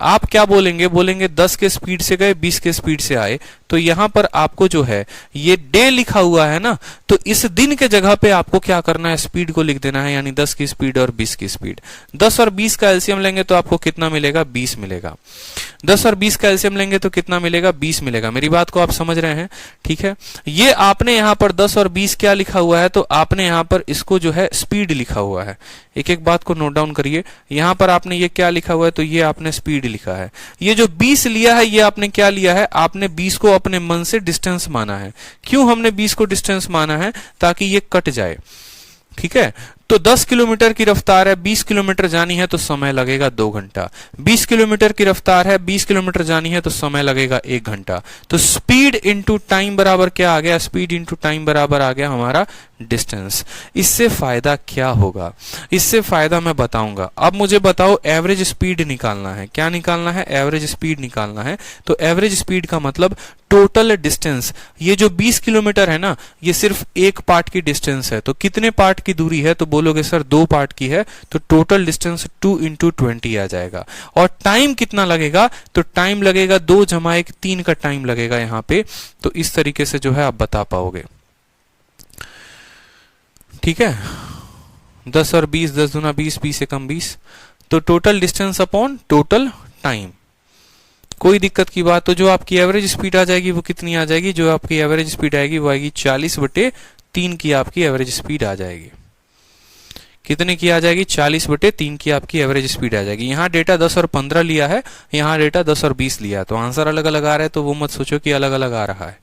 Speaker 1: आप क्या बोलेंगे, बोलेंगे 10 के स्पीड से गए, 20 के स्पीड से आए, तो यहां पर आपको जो है ये डे लिखा हुआ है ना, तो इस दिन के जगह पे आपको क्या करना है, स्पीड को लिख देना है, यानी 10 की स्पीड और 20 की स्पीड। 10 और 20 का एलसीएम लेंगे तो आपको कितना मिलेगा, 20 मिलेगा। 10 और 20 का एलसीएम लेंगे तो कितना मिलेगा, 20 मिलेगा। मेरी बात को आप समझ रहे हैं, ठीक है। ये आपने यहां पर 10 और 20 क्या लिखा हुआ है, तो आपने यहां पर इसको जो है स्पीड लिखा हुआ है। एक एक बात को नोट डाउन करिए, यहां पर आपने ये क्या लिखा हुआ है, तो ये आपने स्पीड लिखा है। ये जो 20 लिया है, ये आपने क्या लिया है, आपने 20 को अपने मन से डिस्टेंस माना है। क्यों हमने 20 को डिस्टेंस माना है, ताकि ये कट जाए, ठीक है। तो 10 किलोमीटर की रफ्तार है, 20 किलोमीटर जानी है तो समय लगेगा 2 घंटा। 20 किलोमीटर की रफ्तार है, 20 किलोमीटर जानी है तो समय लगेगा 1 घंटा। तो स्पीड इंटू टाइम बराबर क्या आ गया, स्पीड इंटू टाइम बराबर आ गया हमारा डिस्टेंस। इससे फायदा क्या होगा, इससे फायदा मैं बताऊंगा। अब मुझे बताओ एवरेज स्पीड निकालना है, क्या निकालना है, एवरेज स्पीड निकालना है। तो एवरेज स्पीड का मतलब टोटल डिस्टेंस। ये जो 20 किलोमीटर है ना, ये सिर्फ एक पार्ट की डिस्टेंस है। तो कितने पार्ट की दूरी है, तो बोलोगे सर 2 पार्ट की है, तो टोटल डिस्टेंस 2 इंटू 20 आ जाएगा। और टाइम कितना लगेगा, तो टाइम लगेगा 2 जमा 1 3 का टाइम लगेगा यहां पे। तो इस तरीके से जो है आप बता पाओगे, ठीक है। 10 और 20, 10 दूना 20, 20 से कम 20, तो total distance upon total time. कोई दिक्कत की बात, तो जो आपकी एवरेज स्पीड आ जाएगी वो कितनी आ जाएगी, जो आपकी एवरेज स्पीड आएगी वो आएगी 40 बटे 3 की आपकी एवरेज स्पीड आ जाएगी। कितने की आ जाएगी, 40 बटे 3 की आपकी एवरेज स्पीड आ जाएगी। यहाँ डेटा 10 और 15 लिया है, यहाँ डेटा 10 और 20 लिया है, तो आंसर अलग अलग आ रहा है, तो वो मत सोचो कि अलग अलग आ रहा है।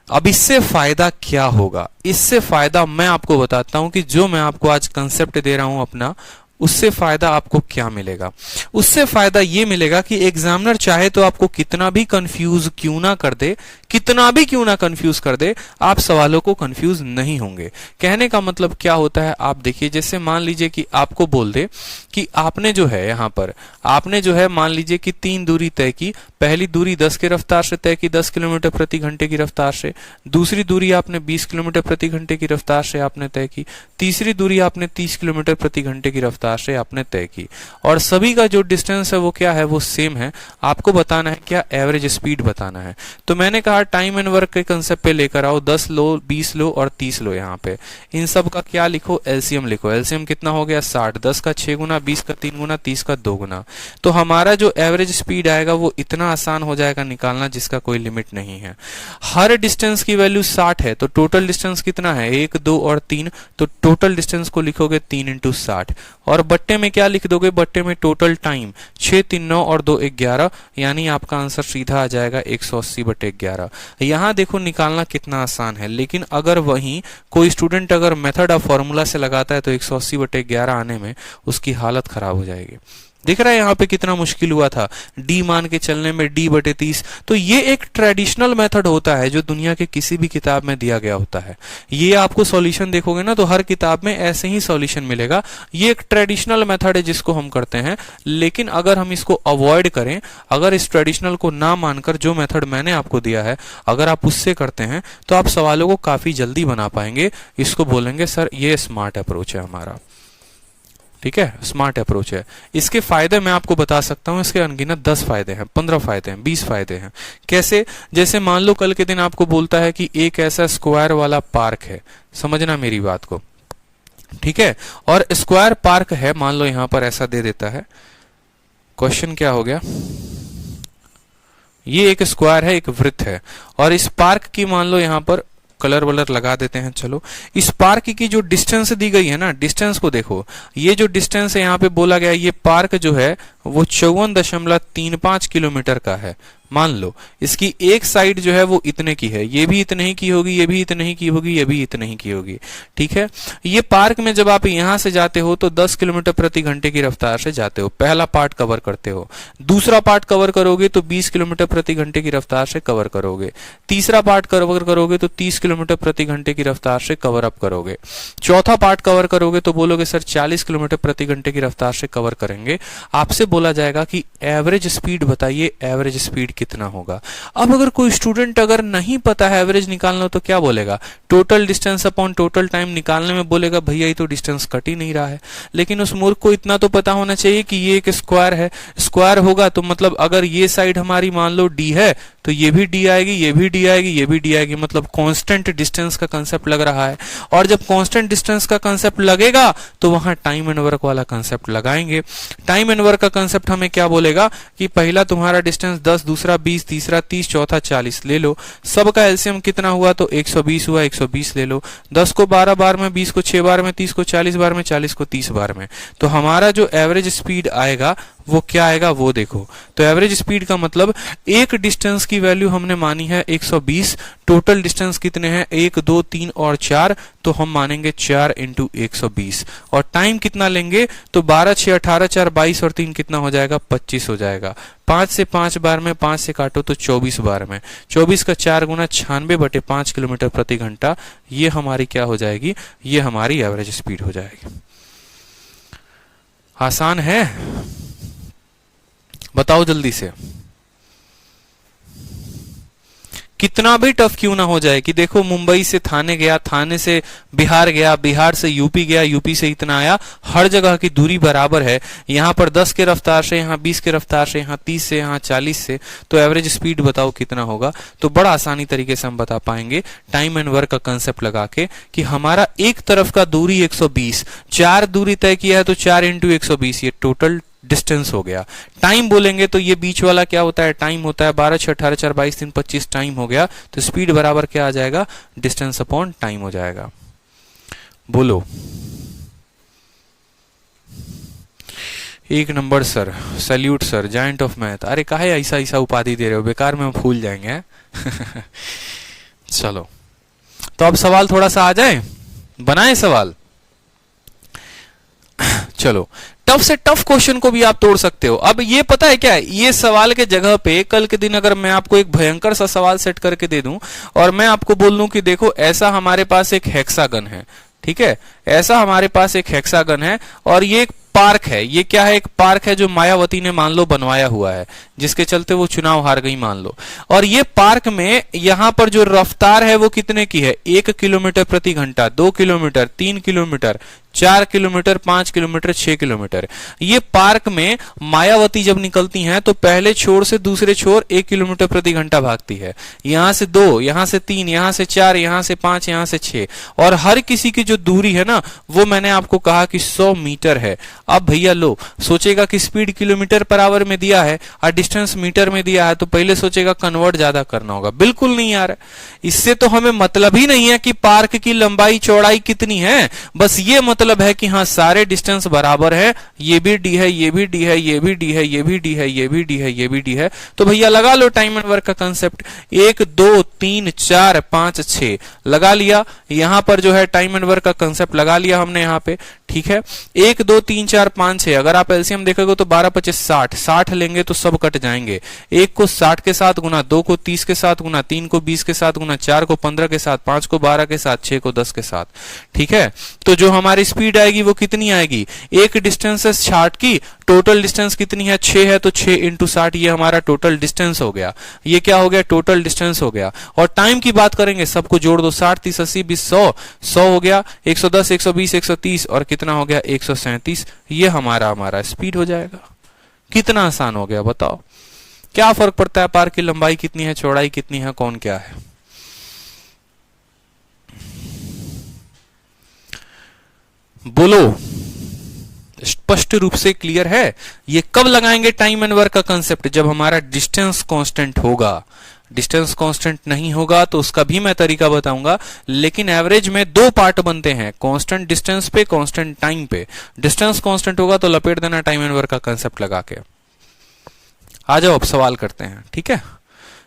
Speaker 1: अब इससे फायदा क्या होगा, इससे फायदा मैं आपको बताता हूं कि जो मैं आपको आज कंसेप्ट दे रहा हूं अपना, उससे फायदा आपको क्या मिलेगा। उससे फायदा ये मिलेगा कि एग्जामिनर चाहे तो आपको कितना भी कंफ्यूज क्यों ना कर दे, कितना भी क्यों ना कंफ्यूज कर दे, आप सवालों को कंफ्यूज नहीं होंगे। कहने का मतलब क्या होता है, आप देखिए, जैसे मान लीजिए कि आपको बोल दे कि आपने जो है यहां पर, आपने जो है मान लीजिए कि 3 दूरी तय की। पहली दूरी 10 की रफ्तार से तय की, 10 किलोमीटर प्रति घंटे की रफ्तार से। दूसरी दूरी आपने 20 किलोमीटर प्रति घंटे की रफ्तार से आपने तय की। तीसरी दूरी आपने 30 किलोमीटर प्रति घंटे की रफ्तार से आपने तय की। और सभी का जो डिस्टेंस है वो क्या है, वो सेम है। आपको बताना है क्या, एवरेज स्पीड बताना है। तो मैंने कहा टाइम एंड वर्क के कंसेप्ट पे लेकर आओ, 10 लो, 20 लो और 30 लो। यहाँ पे इन सब का क्या लिखो, एलसीएम लिखो। एलसीएम कितना हो गया, 60। 10 का 6 गुना, 20 का 3 गुना, 30 का 2 गुना। तो हमारा जो एवरेज स्पीड आएगा वो इतना आसान हो जाएगा निकालना, जिसका कोई लिमिट नहीं है। हर डिस्टेंस की वैल्यू 60 है, तो टोटल डिस्टेंस कितना है, 1 2 और 3। तो टोटल डिस्टेंस को लिखोगे 3 इंटू 60। और बट्टे में क्या लिख दोगे, बट्टे में टोटल टाइम 6 3 9 और 2 11, यानी आपका आंसर सीधा आ जाएगा 180 बटे 11। यहां देखो निकालना कितना आसान है, लेकिन अगर वहीं कोई स्टूडेंट अगर मेथड ऑफ फॉर्मूला से लगाता है तो 180 बटे 11 आने में उसकी हालत खराब हो जाएगी। दिख रहा है यहाँ पे कितना मुश्किल हुआ था, डी मान के चलने में, डी बटे 30। तो ये एक ट्रेडिशनल मेथड होता है जो दुनिया के किसी भी किताब में दिया गया होता है। ये आपको सॉल्यूशन देखोगे ना तो हर किताब में ऐसे ही सॉल्यूशन मिलेगा। ये एक ट्रेडिशनल मेथड है जिसको हम करते हैं, लेकिन अगर हम इसको अवॉइड करें, अगर इस ट्रेडिशनल को ना मानकर जो मेथड मैंने आपको दिया है अगर आप उससे करते हैं तो आप सवालों को काफी जल्दी बना पाएंगे। इसको बोलेंगे सर ये स्मार्ट अप्रोच है हमारा, ठीक है, स्मार्ट अप्रोच है। इसके फायदे मैं आपको बता सकता हूं, इसके अनगिनत 10 फायदे हैं, 15 फायदे हैं, 20 फायदे हैं। कैसे, जैसे मान लो कल के दिन आपको बोलता है कि एक ऐसा स्क्वायर वाला पार्क है, समझना मेरी बात को, ठीक है। और स्क्वायर पार्क है, मान लो यहां पर ऐसा दे देता है। क्वेश्चन क्या हो गया, ये एक स्क्वायर है, एक वृत्त है, और इस पार्क की मान लो यहां पर कलर वलर लगा देते हैं। चलो, इस पार्क की जो डिस्टेंस दी गई है ना, डिस्टेंस को देखो, ये जो डिस्टेंस है यहाँ पे बोला गया, ये पार्क जो है वो 54.35 किलोमीटर का है। मान लो इसकी एक साइड जो है वो इतने की है, ये भी इतने ही की होगी, ये भी इतने ही की होगी, ये भी इतने ही की होगी, ठीक है। ये पार्क में जब आप यहां से जाते हो तो 10 किलोमीटर प्रति घंटे की रफ्तार से जाते हो, पहला पार्ट कवर करते हो। दूसरा पार्ट कवर करोगे तो 20 किलोमीटर प्रति घंटे की रफ्तार से कवर करोगे। तीसरा पार्ट कवर करोगे तो 30 किलोमीटर प्रति घंटे की रफ्तार से कवर अप करोगे। चौथा पार्ट कवर करोगे तो बोलोगे सर 40 किलोमीटर प्रति घंटे की रफ्तार से कवर करेंगे। आपसे बोला जाएगा कि एवरेज स्पीड बताइए, एवरेज स्पीड कितना होगा। अब अगर कोई स्टूडेंट अगर नहीं पता है एवरेज निकालना तो क्या बोलेगा, total distance upon total time निकालने में बोलेगा भैया ये तो डिस्टेंस कट ही नहीं रहा है। लेकिन उस मूर्ख को इतना तो पता होना चाहिए कि ये एक स्क्वायर है, स्क्वायर होगा तो मतलब अगर ये साइड हमारी मान लो डी है तो ये भी डी आएगी, ये भी डी आएगी, ये भी डी आएगी, मतलब कांस्टेंट डिस्टेंस का कंसेप्ट लग रहा है। और जब कांस्टेंट डिस्टेंस का कंसेप्ट लगेगा तो वहां टाइम एंड वर्क वाला कंसेप्ट लगाएंगे। टाइम एंड वर्क का कंसेप्ट हमें क्या बोलेगा कि पहला तुम्हारा डिस्टेंस 10, दूसरा 20, तीसरा 30, चौथा 40 ले लो। सबका एलसीएम कितना हुआ तो 120 हुआ, 120 ले लो। 10 को 12 बार में, 20 को 6 बार में, 30 को 40 बार में, 40 को 30 बार में। तो हमारा जो एवरेज स्पीड आएगा वो क्या आएगा वो देखो। तो एवरेज स्पीड का मतलब एक डिस्टेंस की वैल्यू हमने मानी है 120, टोटल डिस्टेंस कितने हैं 1, 2, 3 और 4, तो हम मानेंगे 4 इंटू 120। और टाइम कितना लेंगे तो 12, 6, 18, 4, 22 और 3 कितना हो जाएगा 25 हो जाएगा। 5 से 5 बार में, 5 से काटो तो 24 बार में, 24 का 4 गुना 96/5 किलोमीटर प्रति घंटा, ये हमारी क्या हो जाएगी, ये हमारी एवरेज स्पीड हो जाएगी। आसान है, बताओ जल्दी से। कितना भी टफ क्यों ना हो जाए कि देखो मुंबई से थाने गया, थाने से बिहार गया, बिहार से यूपी गया, यूपी से इतना आया, हर जगह की दूरी बराबर है। यहां पर 10 के रफ्तार से, यहां 20 के रफ्तार से, यहां 30 से, यहां 40 से, तो एवरेज स्पीड बताओ कितना होगा। तो बड़ा आसानी तरीके से हम बता पाएंगे टाइम एंड वर्क का कंसेप्ट लगा के कि हमारा एक तरफ का दूरी 120, 4 दूरी तय किया है तो 4 इंटू 120, ये टोटल डिस्टेंस हो गया। टाइम बोलेंगे तो ये बीच वाला क्या होता है, टाइम होता है 12, 6, 18, 4, 22, 3, 25 टाइम हो गया। तो स्पीड बराबर क्या आ जाएगा, डिस्टेंस अपॉन टाइम हो जाएगा। बोलो 1 number sir, salute sir, giant of math. अरे काहे ऐसा ऐसा उपाधि दे रहे हो, बेकार में हम भूल जाएंगे। चलो तो अब सवाल थोड़ा सा आ जाए, बनाए सवाल। चलो टफ से टफ क्वेश्चन को भी आप तोड़ सकते हो। अब ये पता है क्या है, ये सवाल के जगह पे कल के दिन अगर मैं आपको एक भयंकर सा सवाल सेट करके दे दूं और मैं आपको बोल दूं कि देखो ऐसा हमारे पास एक हेक्सागन है, ठीक है, ऐसा हमारे पास एक हेक्सागन है और ये एक पार्क है। ये क्या है, एक पार्क है जो मायावती ने मान लो बनवाया हुआ है, जिसके चलते वो चुनाव हार गई मान लो। और ये पार्क में यहां पर जो रफ्तार है वो कितने की है, 1 किलोमीटर प्रति घंटा, 2 kilometre, 3 kilometre, 4 kilometre, 5 kilometre, 6 kilometre. ये पार्क में मायावती जब निकलती हैं तो पहले छोर से दूसरे छोर 1 किलोमीटर प्रति घंटा भागती है। यहां से 2, यहां से 3, यहां से 4, यहां से 5, यहां से 6, और हर किसी की जो दूरी है ना वो मैंने आपको कहा कि 100 मीटर है। अब भैया लो सोचेगा कि स्पीड किलोमीटर पर आवर में दिया है और डिस्टेंस मीटर में दिया है, तो पहले सोचेगा कन्वर्ट ज्यादा करना होगा। बिल्कुल नहीं यार, इससे तो हमें मतलब ही नहीं है कि पार्क की लंबाई चौड़ाई कितनी है, बस ये मतलब है कि हाँ सारे डिस्टेंस बराबर है, ये भी डी है, ये भी डी है, ये भी डी है, ये भी डी है, ये भी डी है, ये भी डी है। तो भैया लगा लो टाइम एंड वर्क का कंसेप्ट, 1, 2, 3, 4, 5, 6 लगा लिया। यहां पर जो है टाइम एंड वर्क का कंसेप्ट लगा लिया हमने यहाँ पे, ठीक है। 1, 2, 3, 4, 5, 6 अगर आप एलसीएम देखोगे तो 12, 25, 60, 60 लेंगे तो सब कट जाएंगे। 1 को 60 के साथ गुना, 2 को 30 के साथ गुना, 3 को 20 के साथ गुना, 4 को 15 के साथ, 5 को 12 के साथ, 6 को 10 के साथ, ठीक है। तो जो हमारी स्पीड आएगी वो कितनी आएगी, एक डिस्टेंस है 60 की, टोटल डिस्टेंस कितनी है 6 है, तो 6 इंटू 60 ये हमारा टोटल डिस्टेंस हो गया। ये क्या हो गया, टोटल डिस्टेंस हो गया। और टाइम की बात करेंगे, सबको जोड़ दो, 60, 30, 80, 20, 100, 100 हो गया, 110, 120, 130 और कितना हो गया 137। ये हमारा स्पीड हो जाएगा। कितना आसान हो गया बताओ। क्या फर्क पड़ता है पार्क की लंबाई कितनी है, चौड़ाई कितनी है, कौन क्या है। बोलो स्पष्ट रूप से क्लियर है। ये कब लगाएंगे टाइम एंड वर्क का कंसेप्ट, जब हमारा डिस्टेंस कांस्टेंट होगा। डिस्टेंस कांस्टेंट नहीं होगा तो उसका भी मैं तरीका बताऊंगा, लेकिन एवरेज में 2 पार्ट बनते हैं, कांस्टेंट डिस्टेंस पे, कांस्टेंट टाइम पे। डिस्टेंस कांस्टेंट होगा तो लपेट देना टाइम एंड वर्क का कंसेप्ट लगा के। आ जाओ अब सवाल करते हैं, ठीक है।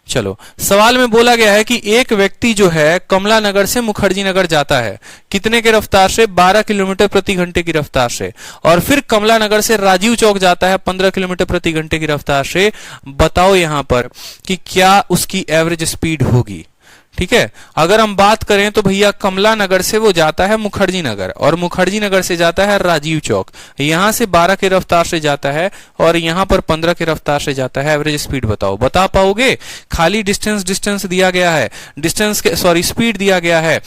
Speaker 1: चलो, सवाल में बोला गया है कि एक व्यक्ति जो है कमला नगर से मुखर्जी नगर जाता है, कितने के रफ्तार से? 12 किलोमीटर प्रति घंटे की रफ्तार से। और फिर कमला नगर से राजीव चौक जाता है 15 किलोमीटर प्रति घंटे की रफ्तार से। बताओ यहां पर कि क्या उसकी एवरेज स्पीड होगी। ठीक है, अगर हम बात करें तो भैया कमला नगर से वो जाता है मुखर्जी नगर, और मुखर्जी नगर से जाता है राजीव चौक। यहां से 12 की रफ्तार से जाता है और यहां पर 15 की रफ्तार से जाता है। एवरेज स्पीड बताओ। बता पाओगे? खाली डिस्टेंस दिया गया है, स्पीड दिया गया है।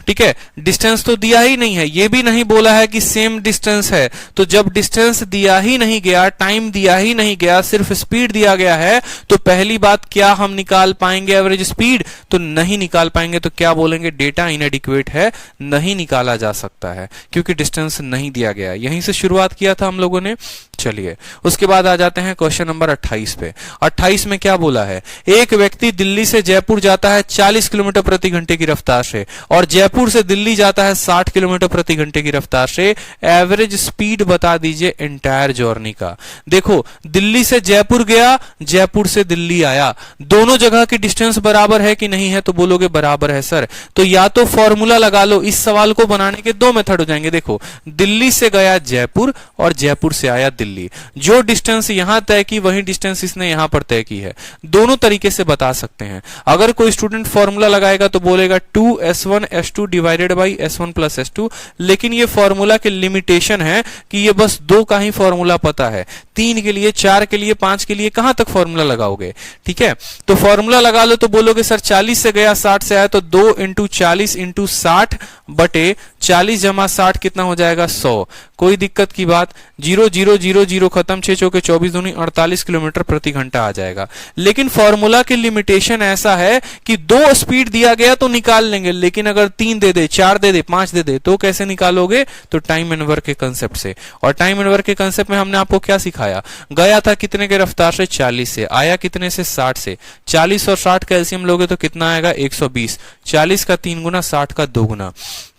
Speaker 1: ठीक है, डिस्टेंस तो दिया ही नहीं है, ये भी नहीं बोला है कि सेम डिस्टेंस है। तो जब डिस्टेंस दिया ही नहीं गया, टाइम दिया ही नहीं गया, सिर्फ स्पीड दिया गया है, तो पहली बात, क्या हम निकाल पाएंगे एवरेज स्पीड? तो नहीं निकाल पाएंगे। तो क्या बोलेंगे? डेटा इनएडिक्वेट है, नहीं निकाला जा सकता है, क्योंकि डिस्टेंस नहीं दिया गया। यहीं से शुरुआत किया था हम लोगों ने। चलिए, उसके बाद आ जाते हैं क्वेश्चन नंबर 28 पे। 28 में क्या बोला है? एक व्यक्ति दिल्ली से जयपुर जाता है 40 किलोमीटर प्रति घंटे की रफ्तार से, और जयपुर से दिल्ली जाता है 60 किलोमीटर प्रति घंटे की रफ्तार से। एवरेज स्पीड बता दीजिए एंटायर जर्नी का। देखो, दिल्ली से जयपुर गया, जयपुर से दिल्ली आया, दोनों जगह की डिस्टेंस बराबर है कि नहीं है? तो बोलोगे बराबर है सर। तो या तो फॉर्मूला लगा लो, इस सवाल को बनाने के दो मेथड हो जाएंगे। देखो, दिल्ली से गया जयपुर और जयपुर से आया दिल्ली, जो डिस्टेंस यहां तय की वही डिस्टेंस इसने यहां पर तय की है। दोनों तरीके से बता सकते हैं। अगर कोई स्टूडेंट फॉर्मूला लगाएगा तो बोलेगा 2s1 s2 divided by s1 plus s2, लेकिन ये फॉर्मूला के लिमिटेशन है कि ये बस 2 का ही फॉर्मूला पता है। 3 के लिए, 4 के लिए, 5 के लिए कहां तक फॉर्मूला लगाओगे? ठीक है, तो फॉर्मूला लगा लो तो बोलोगे सर 40 से गया 60 से आया, तो 2 × 40 × 60 बटे 40 जमा 60 कितना हो जाएगा? 100। कोई दिक्कत की बात? 0 0 0 0 खत्म, 6 चौके 24 दूनी 48 किलोमीटर प्रति घंटा आ जाएगा। लेकिन फॉर्मूला की लिमिटेशन ऐसा है कि 2 स्पीड दिया गया तो निकाल लेंगे, लेकिन अगर 3 दे दे, 4 दे दे, 5 दे दे, तो कैसे निकालोगे? तो टाइम एंड वर्क के कंसेप्ट से। और टाइम एंड वर्क के कंसेप्ट में हमने आपको क्या सिखाया? गया था कितने के रफ्तार से? 40 से। आया कितने से? 60 से। 40 और 60 कैल्सियम लोगे तो कितना आएगा? 120। 40 का 3 गुना, 60 का 2 गुना।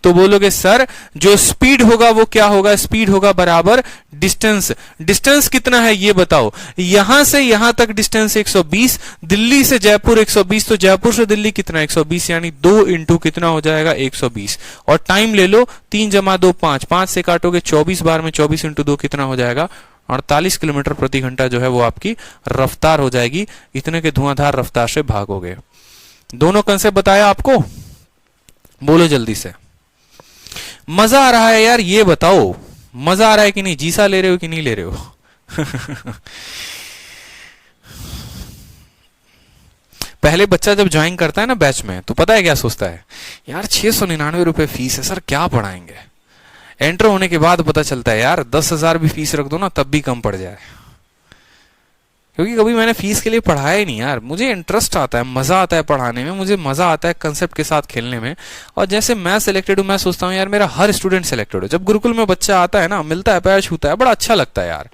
Speaker 1: तो बोलोगे सर जो स्पीड होगा वो क्या होगा? स्पीड होगा बराबर डिस्टेंस। डिस्टेंस कितना है ये बताओ। यहां से यहां तक डिस्टेंस 120, दिल्ली से जयपुर 120, तो जयपुर से दिल्ली कितना? 120, यानी 2 इंटू कितना हो जाएगा? 120। और टाइम ले लो, 3 जमा 2 5, 5 से काटोगे 24 बार में, 24 इंटू 2 कितना हो जाएगा? 48 किलोमीटर प्रति घंटा जो है वो आपकी रफ्तार हो जाएगी। इतने के धुआंधार रफ्तार से भागोगे। दोनों कंसेप्ट बताया आपको? बोलो जल्दी से। मजा आ रहा है यार? ये बताओ, मजा आ रहा है कि नहीं? जीसा ले रहे हो कि नहीं ले रहे हो? पहले बच्चा जब ज्वाइन करता है ना बैच में, तो पता है क्या सोचता है? यार 699 रुपए फीस है सर, क्या पढ़ाएंगे? एंटर होने के बाद पता चलता है यार 10,000 भी फीस रख दो ना तब भी कम पड़ जाए। क्योंकि कभी मैंने फीस के लिए पढ़ाया ही नहीं यार। मुझे इंटरेस्ट आता है, मजा आता है पढ़ाने में, मुझे मजा आता है कंसेप्ट के साथ खेलने में। और जैसे मैं सिलेक्टेड हूं, मैं सोचता हूँ यार मेरा हर स्टूडेंट सिलेक्टेड हो। जब गुरुकुल में बच्चा आता है ना, मिलता है, पैर छूता है, बड़ा अच्छा लगता है यार।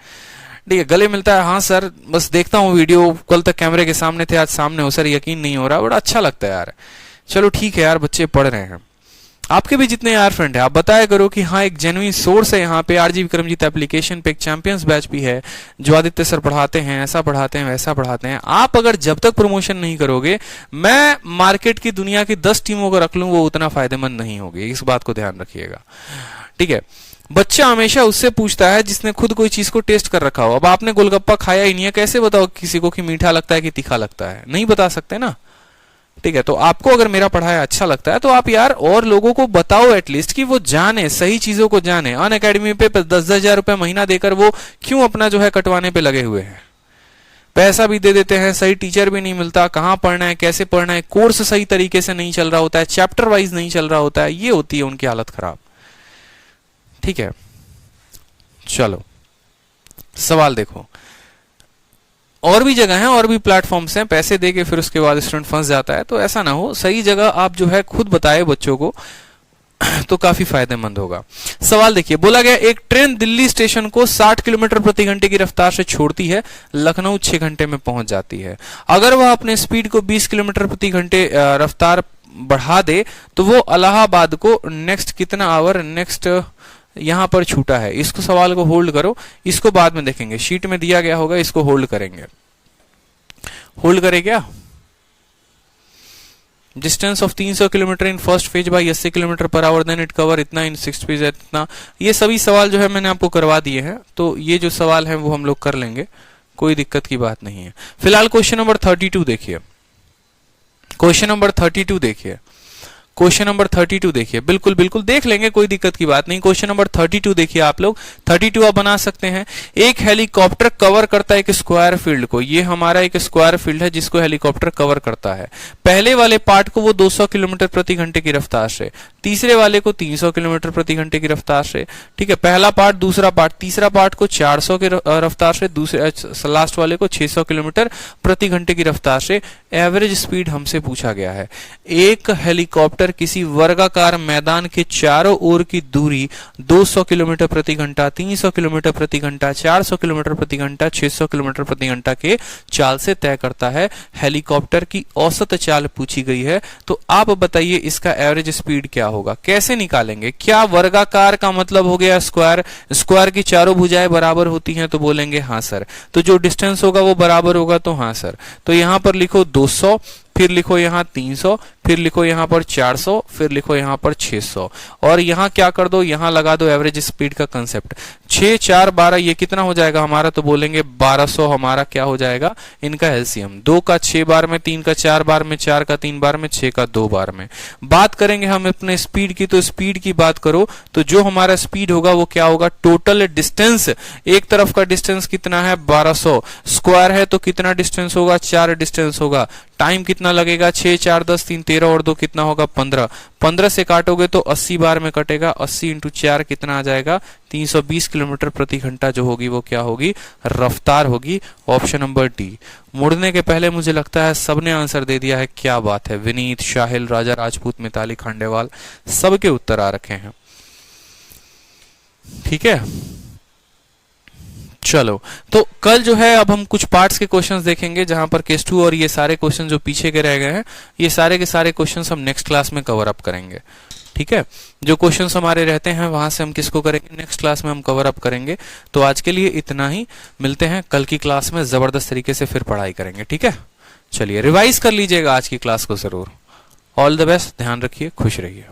Speaker 1: ठीक है, गले मिलता है, हाँ सर बस देखता हूँ वीडियो, कल तक कैमरे के सामने थे, आज सामने हो सर, यकीन नहीं हो रहा, बड़ा अच्छा लगता है यार। चलो ठीक है यार, बच्चे पढ़ रहे हैं। आपके भी जितने यार फ्रेंड है, आप बताया करो कि हाँ एक जेन्युइन सोर्स है यहाँ पे। आरजी विक्रमजीत एप्लीकेशन पे एक चैंपियंस बैच भी है, जो आदित्य सर पढ़ाते हैं, ऐसा पढ़ाते हैं, वैसा पढ़ाते हैं। आप अगर जब तक प्रमोशन नहीं करोगे, मैं मार्केट की दुनिया की 10 टीमों को रख लूं, वो उतना फायदेमंद नहीं होगी। इस बात को ध्यान रखिएगा, ठीक है। बच्चा हमेशा उससे पूछता है जिसने खुद कोई चीज को टेस्ट कर रखा हो। अब आपने गोलगप्पा खाया ही नहीं है, कैसे बताओ किसी को कि मीठा लगता है कि तीखा लगता है? नहीं बता सकते ना, ठीक है। तो आपको अगर मेरा पढ़ाया अच्छा लगता है तो आप यार और लोगों को बताओ एटलीस्ट, कि वो जाने, सही चीजों को जाने। अनअकैडमी पे 10-10 हजार रुपए महीना देकर वो क्यों अपना जो है कटवाने पे लगे हुए हैं? पैसा भी दे देते हैं, सही टीचर भी नहीं मिलता, कहां पढ़ना है, कैसे पढ़ना है, कोर्स सही तरीके से नहीं चल रहा होता है, चैप्टर वाइज नहीं चल रहा होता है, ये होती है उनकी हालत खराब, ठीक है। चलो सवाल देखो, और भी जगह हैं, और भी प्लेटफॉर्म्स हैं, पैसे दे के फिर उसके बाद स्टूडेंट फंस जाता है। तो ऐसा ना हो, सही जगह आप जो है खुद बताए बच्चों को तो काफी फायदेमंद होगा। सवाल देखिए, बोला गया एक ट्रेन दिल्ली स्टेशन को 60 किलोमीटर प्रति घंटे की रफ्तार से छोड़ती है, लखनऊ 6 घंटे में पहुंच जाती है। अगर वह अपने स्पीड को 20 किलोमीटर प्रति घंटे रफ्तार बढ़ा दे तो वो इलाहाबाद को नेक्स्ट कितना आवर नेक्स्ट यहां पर छूटा है। इसको सवाल को होल्ड करो, इसको बाद में देखेंगे, शीट में दिया गया होगा, इसको होल्ड करेंगे। होल्ड करे क्या? Distance of 300 kilometre in first phase by 80 kilometre per hour, then it cover इतना इन सिक्स फेज है इतना। ये सभी सवाल जो है मैंने आपको करवा दिए हैं, तो ये जो सवाल है वो हम लोग कर लेंगे, कोई दिक्कत की बात नहीं है। फिलहाल क्वेश्चन नंबर 32 देखिए, क्वेश्चन नंबर 32 देखिए, क्वेश्चन नंबर 32 देखिए, बिल्कुल बिल्कुल देख लेंगे, कोई दिक्कत की बात नहीं। क्वेश्चन नंबर 32 देखिए आप लोग, 32 आप बना सकते हैं। एक हेलीकॉप्टर कवर करता है एक स्क्वायर फील्ड को, ये हमारा एक स्क्वायर फील्ड है जिसको हेलीकॉप्टर कवर करता है। पहले वाले पार्ट को वो 200 किलोमीटर प्रति घंटे की रफ्तार से, तीसरे वाले को 300 किलोमीटर प्रति घंटे की रफ्तार से, ठीक है, पहला पार्ट, दूसरा पार्ट, तीसरा पार्ट को 400 की रफ्तार से, दूसरे लास्ट वाले को 600 किलोमीटर प्रति घंटे की रफ्तार से। एवरेज स्पीड हमसे पूछा गया है। एक हेलीकॉप्टर किसी वर्गाकार मैदान के चारों ओर की दूरी 200 किलोमीटर प्रति घंटा, 300 किलोमीटर प्रति घंटा, 400 किलोमीटर प्रति घंटा, 600 किलोमीटर प्रति घंटा के चाल से तय करता है। हेलीकॉप्टर की औसत चाल पूछी गई है, तो आप बताइए इसका एवरेज स्पीड क्या होगा, कैसे निकालेंगे? क्या वर्गाकार का मतलब हो गया स्क्वायर, स्क्वायर की चारों भुजाएं बराबर होती हैं तो बोलेंगे हाँ सर, तो जो डिस्टेंस होगा वो बराबर होगा तो हाँ सर। तो यहां पर लिखो 200, फिर लिखो यहाँ 300, फिर लिखो यहाँ पर 400, फिर लिखो यहाँ पर 600, और यहाँ क्या कर दो, यहाँ लगा दो एवरेज स्पीड का कंसेप्ट। 6 4 12 ये कितना हो जाएगा हमारा, तो बोलेंगे 1200 हमारा क्या हो जाएगा, इनका एलसीएम। 2 का 6 बार में, 3 का 4 बार में, 4 का 3 बार में, 6 का 2 बार में। बात करेंगे हम अपने स्पीड की, तो स्पीड की बात करो तो जो हमारा स्पीड होगा वो क्या होगा, टोटल डिस्टेंस, एक तरफ का डिस्टेंस कितना है 1200, स्क्वायर है तो कितना डिस्टेंस होगा, 4 डिस्टेंस होगा। टाइम कितना लगेगा, 6 4 10 3 13 और 2 कितना होगा 15, 15 से काटोगे तो 80 बार में कटेगा, 80 इंटू 4 कितना आ जाएगा, 320 किलोमीटर प्रति घंटा जो होगी वो क्या होगी, रफ्तार होगी। Option number D. मुड़ने के पहले मुझे लगता है सबने आंसर दे दिया है, क्या बात है, विनीत, शाहिल, राजा राजपूत, मिताली खांडेवाल, सबके उत्तर आ रखे हैं। ठीक है, चलो तो कल जो है अब हम कुछ पार्ट्स के क्वेश्चंस देखेंगे, जहां पर केस 2 और ये सारे क्वेश्चन जो पीछे के रह गए हैं, ये सारे के सारे क्वेश्चंस हम नेक्स्ट क्लास में कवर अप करेंगे। ठीक है, जो क्वेश्चंस हमारे रहते हैं वहां से हम किसको करेंगे, नेक्स्ट क्लास में हम कवर अप करेंगे। तो आज के लिए इतना ही, मिलते हैं कल की क्लास में, जबरदस्त तरीके से फिर पढ़ाई करेंगे। ठीक है, चलिए रिवाइज कर लीजिएगा आज की क्लास को जरूर। ऑल द बेस्ट, ध्यान रखिए, खुश रहिए।